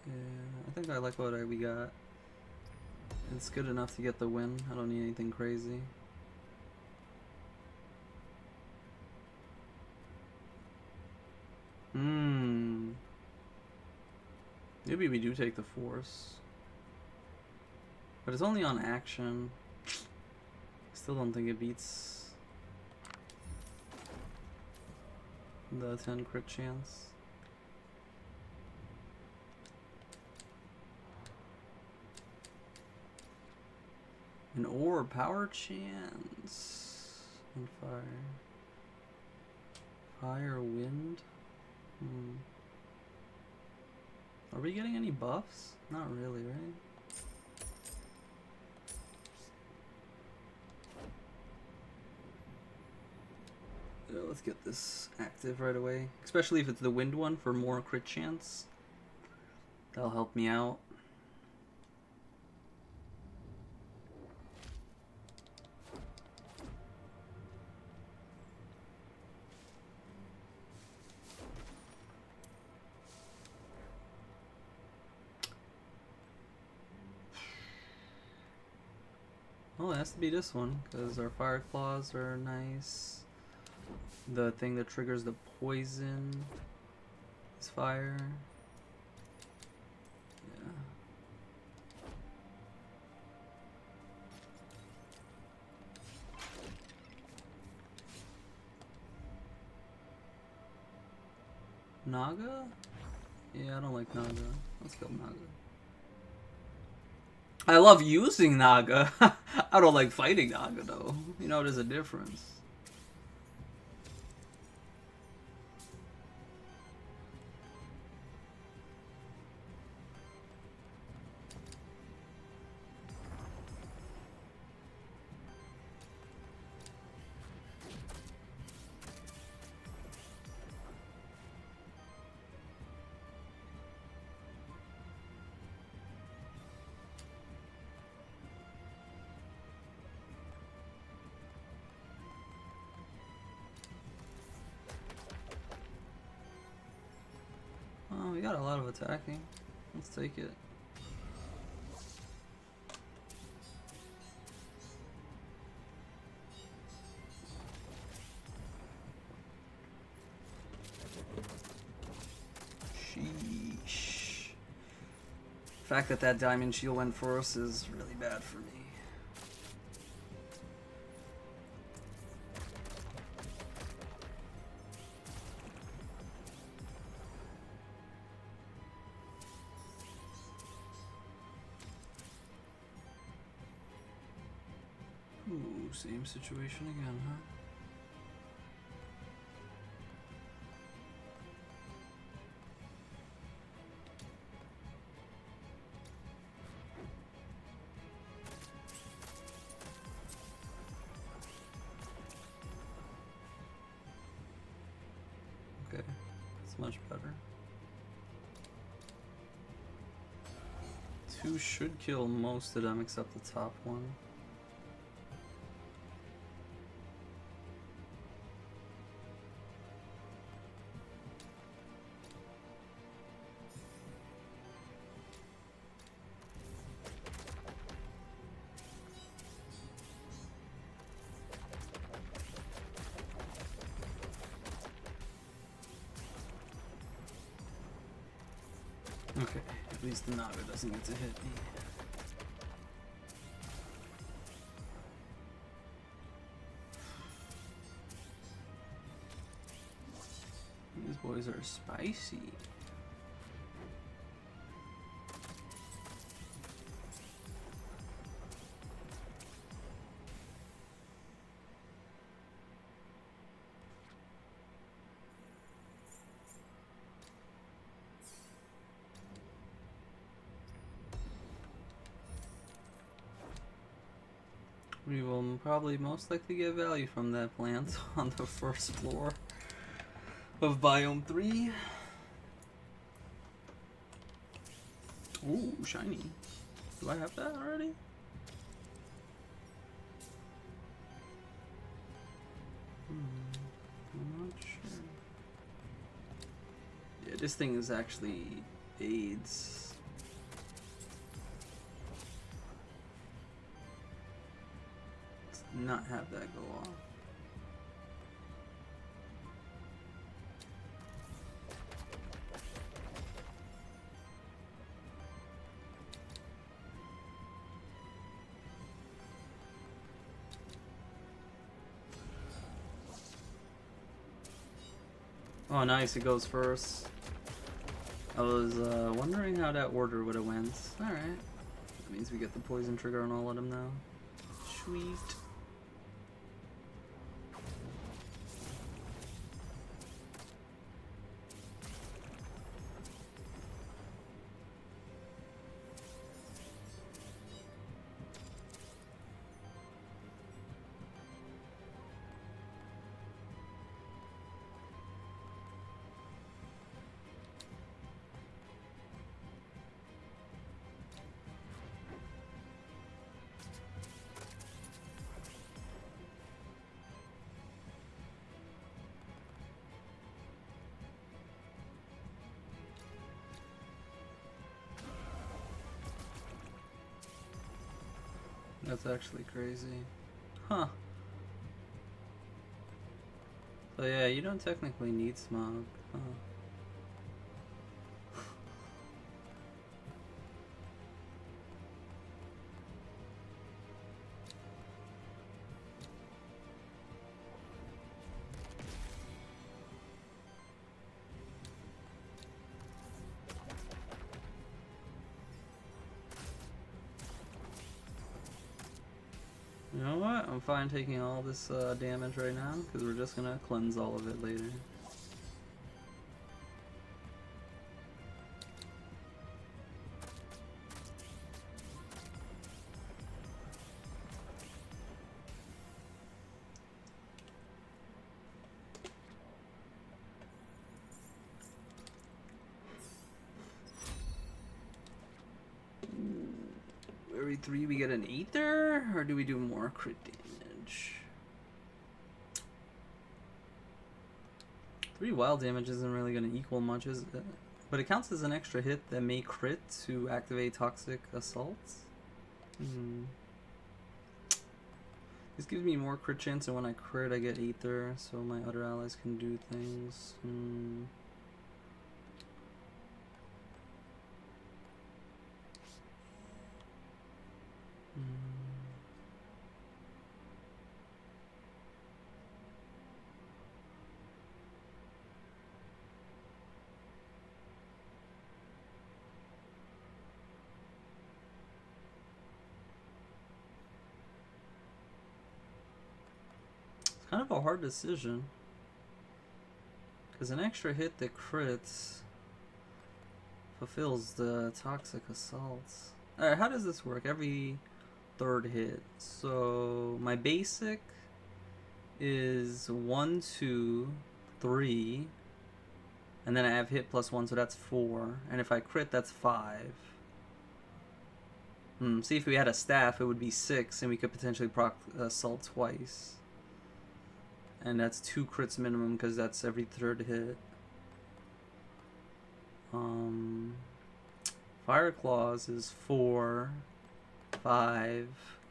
Yeah, I think I like what we got. It's good enough to get the win. I don't need anything crazy. Maybe we do take the Force. But it's only on action. Still don't think it beats the 10 crit chance. An orb, power chance, and fire. Fire, wind. Are we getting any buffs? Not really, right? Yeah, let's get this active right away. Especially if it's the wind one for more crit chance. That'll help me out. Oh, it has to be this one, because our fire claws are nice. The thing that triggers the poison is fire. Yeah. Naga? Yeah, I don't like Naga. Let's go Naga. I love using Naga. I don't like fighting Naga though. You know, there's a difference. Oh, we got a lot of attacking. Let's take it. Sheesh. The fact that that diamond shield went for us is really bad for me. Ooh, same situation again, huh? Okay, that's much better. 2 should kill most of them except the top one. Okay, at least the Naga doesn't get to hit me. These boys are spicy. We will probably most likely get value from that plant on the first floor of Biome 3. Ooh, shiny. Do I have that already? I'm not sure. Yeah, this thing is actually AIDS. Let's not have that go off. Oh, nice, it goes first. I was wondering how that order would have went. Alright. That means we get the poison trigger on all of them now. Sweet. That's actually crazy. Huh. So yeah, you don't technically need smog. Huh. You know what? I'm fine taking all this damage right now, because we're just gonna cleanse all of it later. Every 3 we get an Aether, or do we do more crit damage? 3 wild damage isn't really going to equal much, is it? But it counts as an extra hit that may crit to activate Toxic Assaults. This gives me more crit chance, and when I crit I get Aether, so my other allies can do things. Kind of a hard decision, because an extra hit that crits fulfills the Toxic Assaults. Alright, how does this work? Every 3rd hit. So my basic is 1, 2, 3, and then I have hit plus 1, so that's 4. And if I crit, that's 5. See, if we had a staff, it would be 6, and we could potentially proc assault twice. And that's 2 crits minimum, because that's every 3rd hit. Fire Claws is 4, 5,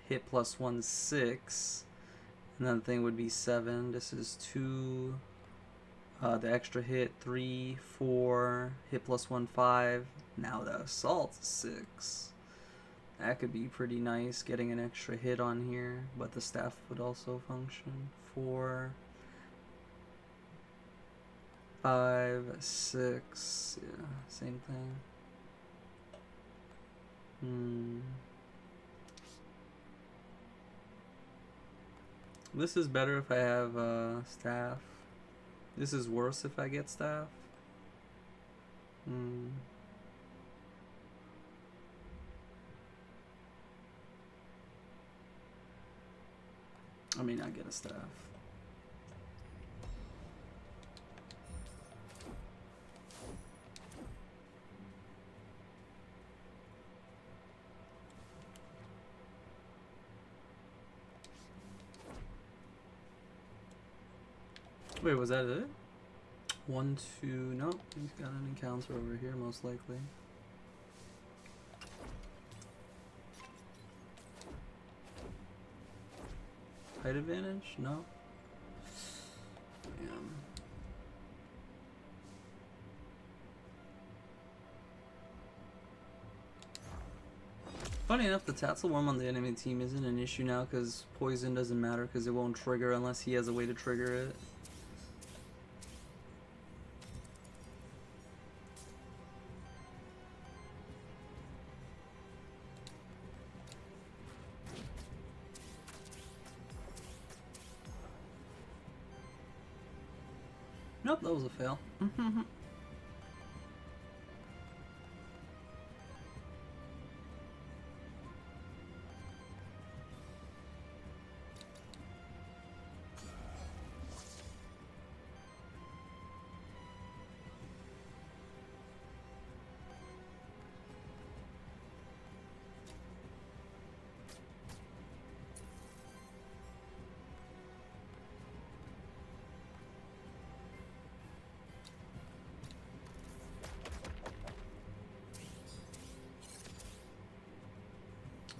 hit plus 1, 6. And then the thing would be 7. This is 2. The extra hit, 3, 4, hit plus 1, 5. Now the assault is 6. That could be pretty nice, getting an extra hit on here, but the staff would also function. 4, 5, 6, yeah, same thing. This is better if I have staff. This is worse if I get staff. I may not get a staff. Wait, was that it? 1, 2, nope. He's got an encounter over here, most likely. Height advantage? No. Damn. Funny enough, the Tassel Worm on the enemy team isn't an issue now because poison doesn't matter because it won't trigger unless he has a way to trigger it. Nope, that was a fail.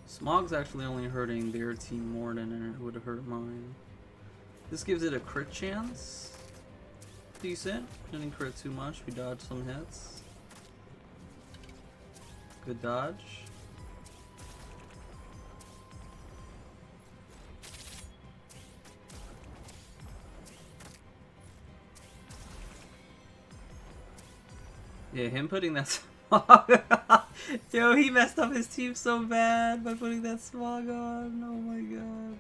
Smog's actually only hurting their team more than it would hurt mine. This gives it a crit chance. Decent. Didn't crit too much. We dodged some hits. Good dodge. Yeah, him putting that smog. Yo, he messed up his team so bad by putting that smog on. Oh my god.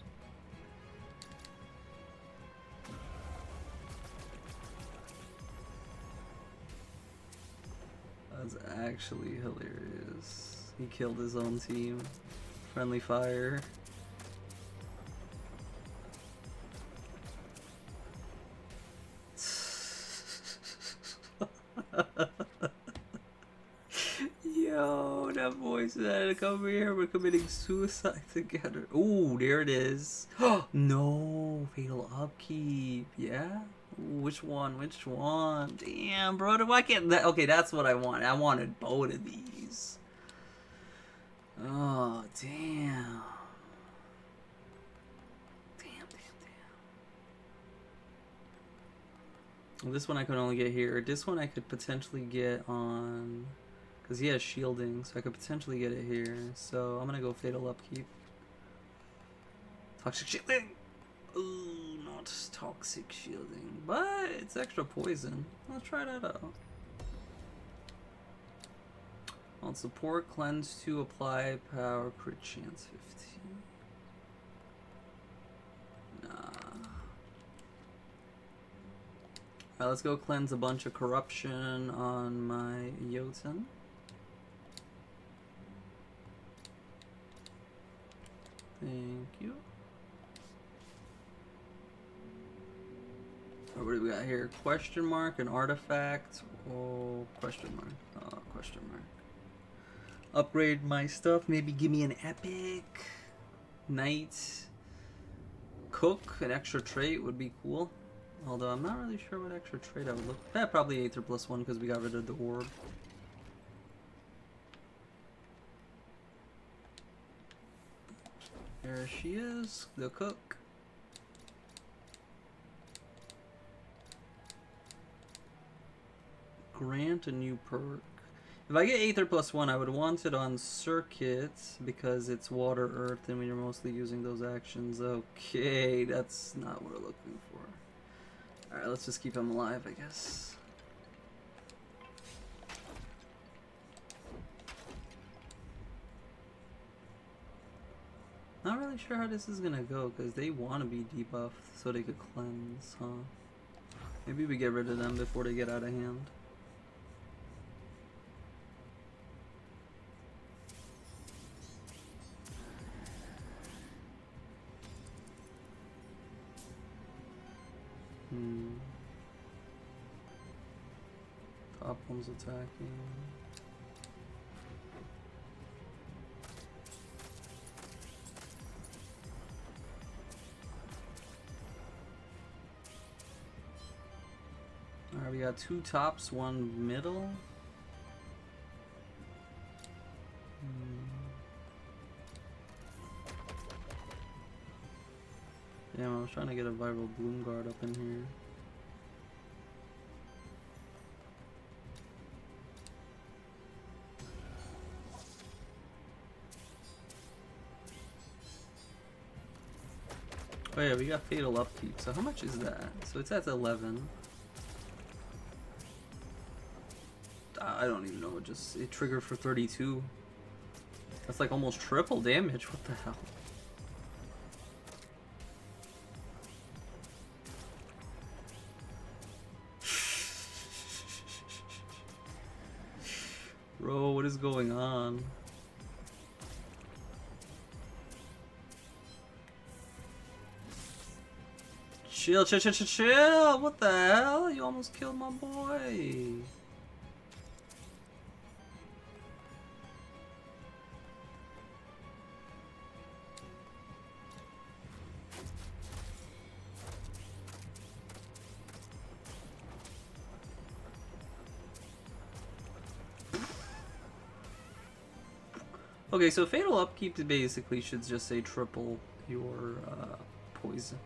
That's actually hilarious. He killed his own team. Friendly fire. Yo, that boy said, come here, we're committing suicide together. Ooh, there it is. No, fatal upkeep. Yeah? Ooh, which one? Which one? Damn, brother, why can't that? Okay, that's what I want. I wanted both of these. Oh, damn. This one I could only get here. This one I could potentially get on... Because he has shielding, so I could potentially get it here. So I'm going to go Fatal Upkeep. Toxic Shielding! Ooh, not Toxic Shielding. But it's extra poison. Let's try that out. On support, cleanse 2, apply power, crit chance 15. Nah. Alright, let's go cleanse a bunch of corruption on my Jotun. Thank you. What do we got here? Question mark, an artifact. Oh, question mark. Oh, question mark. Upgrade my stuff. Maybe give me an epic. Knight. Cook, an extra trait would be cool. Although I'm not really sure what extra trait I would look. Yeah, probably Aether +1 because we got rid of the orb. There she is, the cook. Grant a new perk. If I get Aether +1, I would want it on Serket because it's water, earth, and we are mostly using those actions. Okay, that's not what we're looking for. Alright, let's just keep him alive, I guess. Not really sure how this is gonna go because they want to be debuffed so they could cleanse, huh? Maybe we get rid of them before they get out of hand. Top one's attacking. Alright, we got 2 tops, 1 middle. Damn, I was trying to get a viral Bloom Guard up in here. Oh yeah, we got Fatal Upkeep, so how much is that? So it's at 11. I don't even know, it triggered for 32. That's like almost triple damage, what the hell? Bro, what is going on? Chill, chill, chill, chill, chill! What the hell? You almost killed my boy! Okay, so Fatal Upkeep basically should just say triple your poison.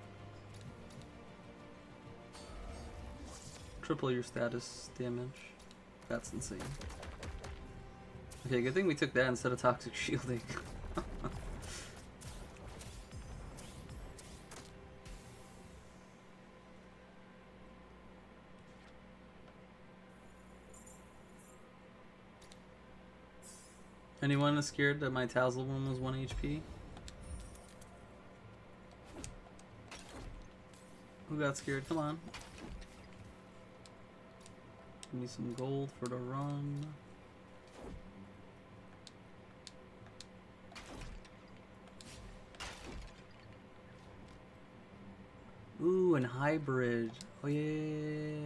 Triple your status damage. That's insane. Okay, good thing we took that instead of Toxic Shielding. Anyone is scared that my Tassel one was 1 HP? Who got scared? Come on. Give me some gold for the run. Ooh, and hybrid. Oh yeah.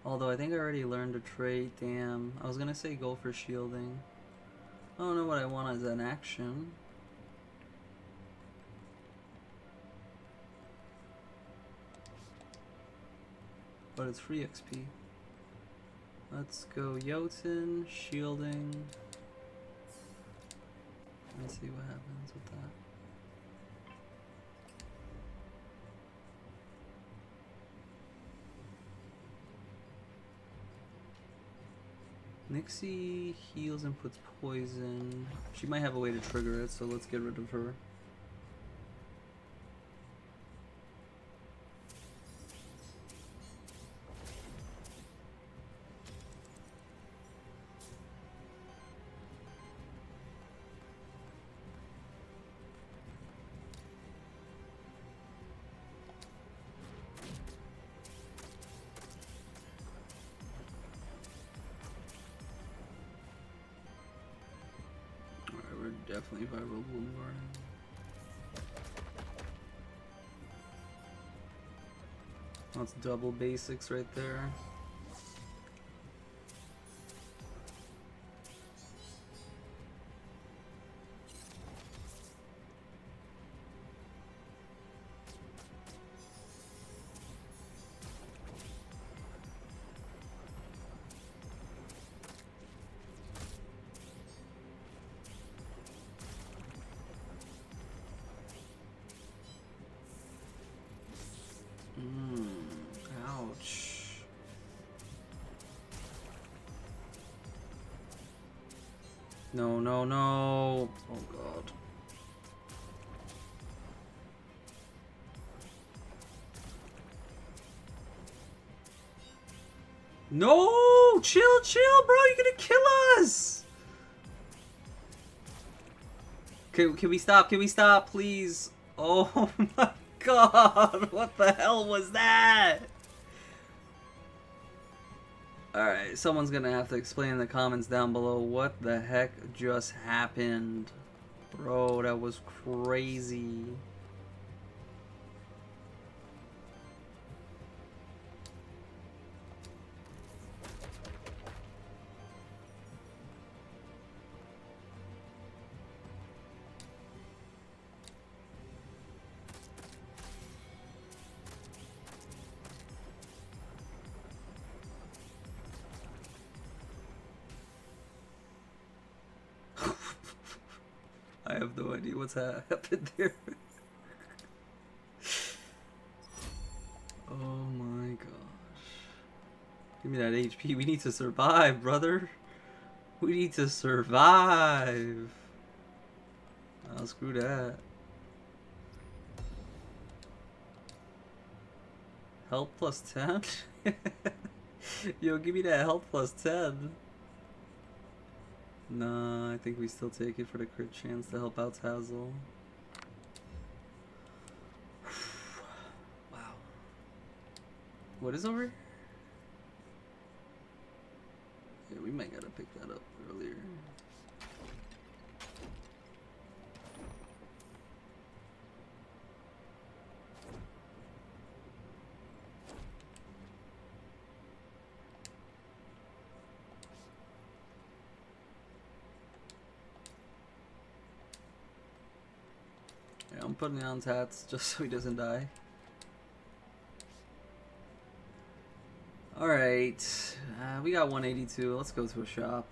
Although I think I already learned a trait. Damn. I was gonna say go for shielding. I don't know what I want as an action. But it's free XP. Let's go Jotun, shielding. Let's see what happens with that. Nixie heals and puts poison. She might have a way to trigger it, so let's get rid of her. Definitely viral Bloom Guarding. That's double basics right there. Ouch. No, no, no. Oh god. No! Chill, chill, bro. You're gonna kill us. Can we stop? Can we stop, please? Oh my god. What the hell was that? Alright, someone's gonna have to explain in the comments down below what the heck just happened. Bro, that was crazy. I have no idea what's happened there. Oh my gosh. Give me that HP. We need to survive, brother. We need to survive. Oh, screw that. Health plus 10? Yo, give me that health plus 10. Nah, I think we still take it for the crit chance to help out Tazzle. Wow. What is over here? Yeah, we might gotta pick that up earlier. Yeah, I'm putting it on Tats just so he doesn't die. Alright, we got 182. Let's go to a shop.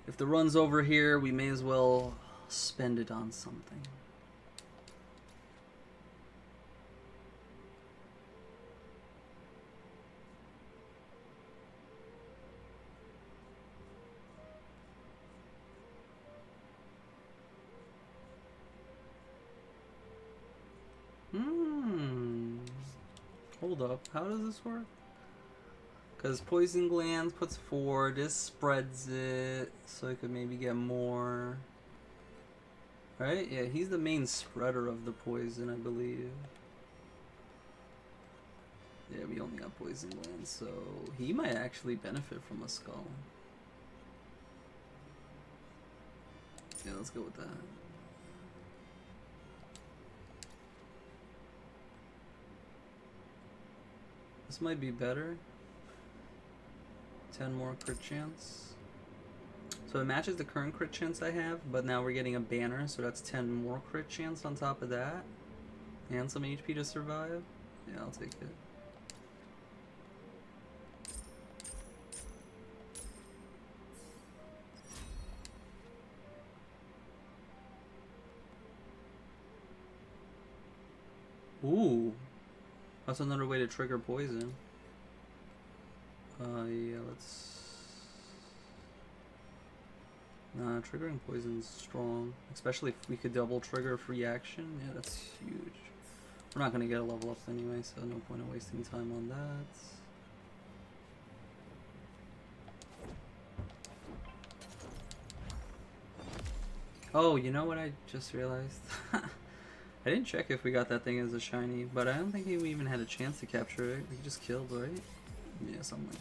If the run's over here, we may as well spend it on something. Hold up, how does this work? Because Poison Glands puts 4, this spreads it, so I could maybe get more. Right? Yeah, he's the main spreader of the poison, I believe. Yeah, we only got Poison Glands, so he might actually benefit from a skull. Yeah, let's go with that. This might be better. 10 more crit chance. So it matches the current crit chance I have, but now we're getting a banner, so that's 10 more crit chance on top of that. And some HP to survive. Yeah, I'll take it. Ooh. That's another way to trigger poison. Yeah, let's... Nah, triggering poison's strong. Especially if we could double trigger free action. Yeah, that's huge. We're not gonna get a level up anyway, so no point in wasting time on that. Oh, you know what I just realized? I didn't check if we got that thing as a shiny, but I don't think we even had a chance to capture it. We just killed, right? Yeah, something like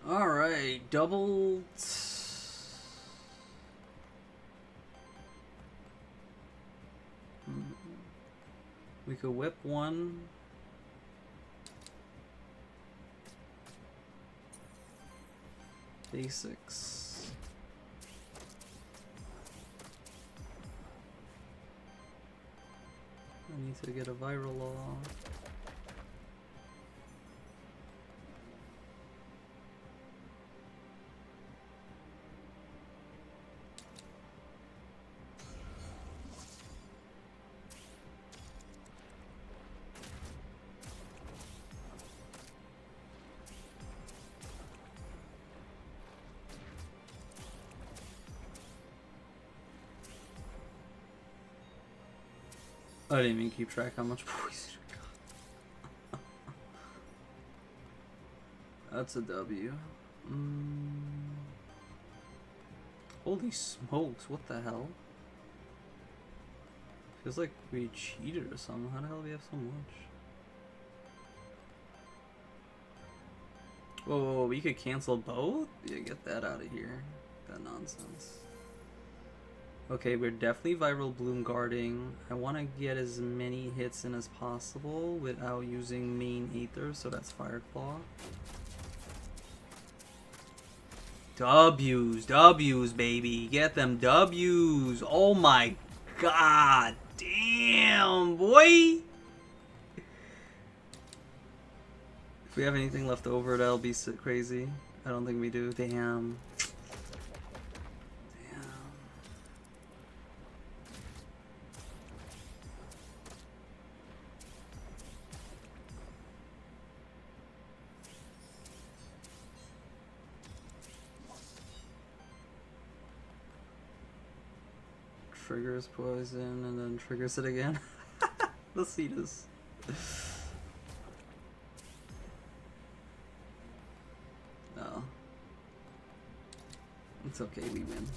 that. Alright, double... We could whip one. Basics. I need to get a viral law. I didn't even keep track how much poison I got. That's a W. Holy smokes, what the hell? Feels like we cheated or something. How the hell do we have so much? Whoa, we could cancel both? Yeah, get that out of here. That nonsense. Okay, we're definitely Viral Bloom guarding. I want to get as many hits in as possible without using main Aether, so that's Fire Claw. W's, baby. Get them W's. Oh my god. Damn, boy. If we have anything left over, that'll be crazy. I don't think we do. Damn. triggers poison and then triggers it again. Let's see this. No. It's okay, we win.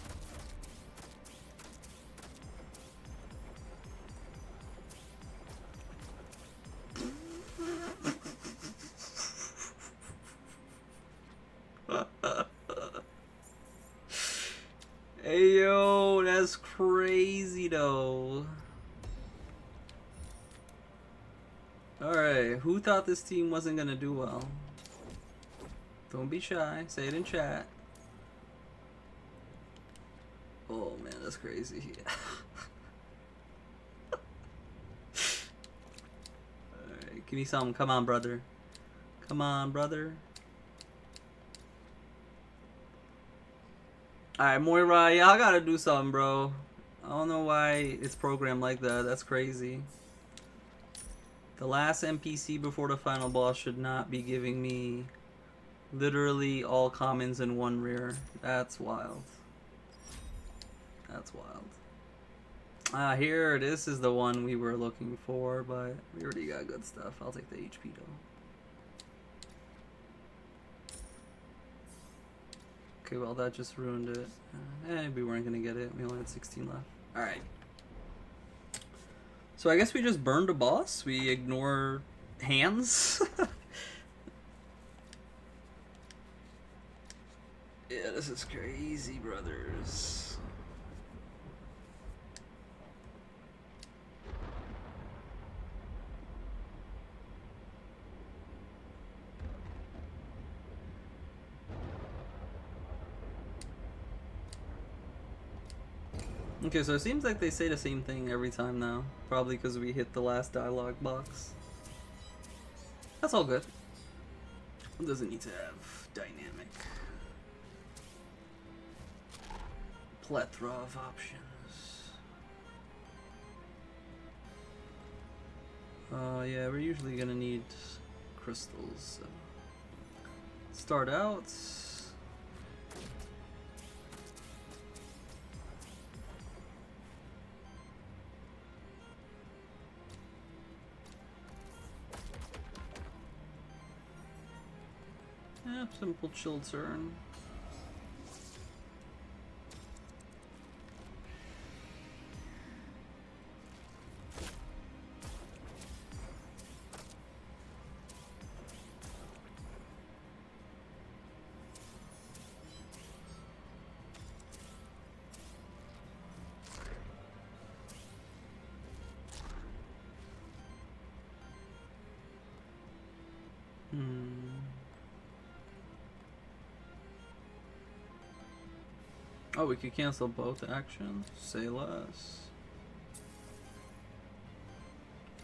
Hey yo, that's crazy though. Alright, who thought this team wasn't gonna do well? Don't be shy, say it in chat. Oh man, that's crazy. Alright, give me some. Come on, brother. Come on, brother. Alright, Moira, y'all gotta do something, bro. I don't know why it's programmed like that. That's crazy. The last NPC before the final boss should not be giving me literally all commons and one rare. That's wild. That's wild. Ah, here, this is the one we were looking for, but we already got good stuff. I'll take the HP though. Okay, well that just ruined it. We weren't gonna get it. We only had 16 left. Alright. So I guess we just burned a boss. We ignore hands. Yeah, this is crazy, brothers. Okay, so it seems like they say the same thing every time now. Probably because we hit the last dialogue box. That's all good. It doesn't need to have dynamic. Plethora of options. Yeah, we're usually gonna need crystals. So. Start out. Yeah, simple chill turn. Oh, we could cancel both actions? Say less.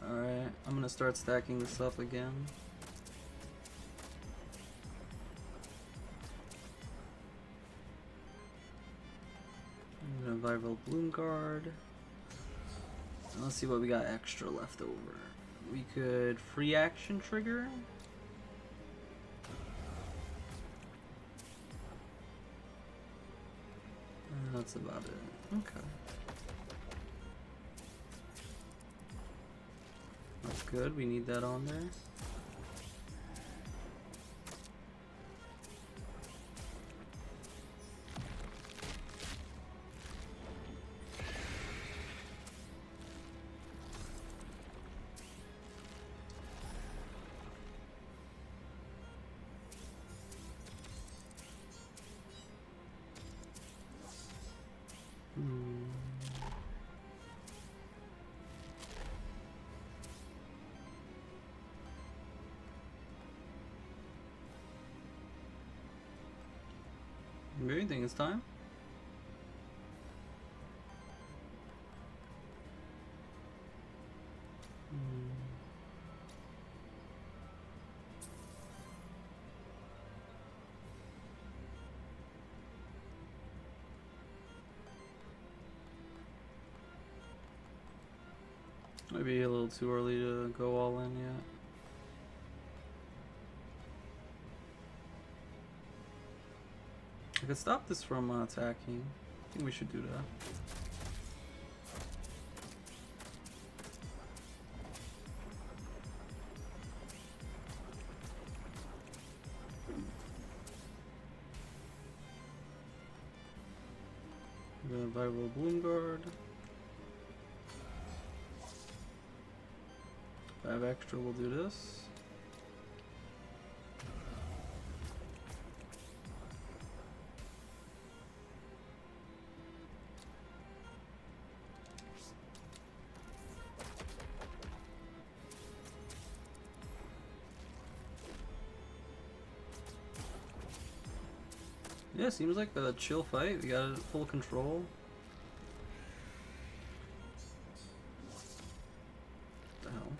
Alright, I'm gonna start stacking this up again. I'm gonna Viral Bloom Guard. And let's see what we got extra left over. We could free action trigger. That's about it. Okay. That's good. We need that on there. Maybe you think it's time? Maybe a little too early to go all in yet. I could stop this from attacking. I think we should do that. Viral Bloom Guard. 5 extra will do this. Yeah, seems like a chill fight. We got full control. What the hell?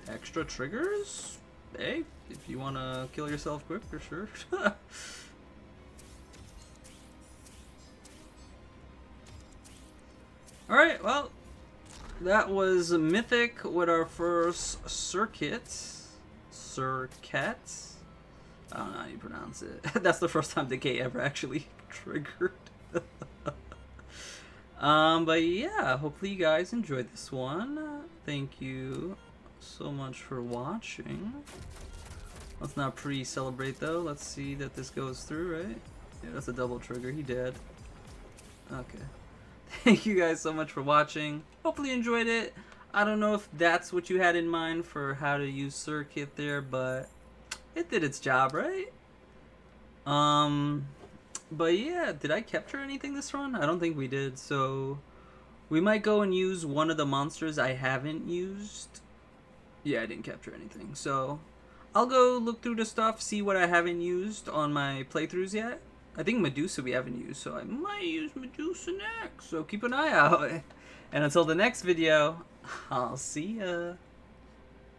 Extra triggers? Hey, if you want to kill yourself quick, for sure. Alright, well, that was Mythic with our first Serket. Serket? I don't know how you pronounce it. That's the first time the K ever actually triggered. But yeah, hopefully you guys enjoyed this one. Thank you so much for watching. Let's not pre-celebrate though. Let's see that this goes through, right? Yeah, that's a double trigger. He dead. Okay. Thank you guys so much for watching. Hopefully you enjoyed it. I don't know if that's what you had in mind for how to use Serket there, but it did its job, right? But yeah, did I capture anything this run? I don't think we did, so we might go and use one of the monsters I haven't used. Yeah, I didn't capture anything, so I'll go look through the stuff, see what I haven't used on my playthroughs yet. I think Medusa we haven't used, so I might use Medusa next, so keep an eye out. And until the next video, I'll see ya.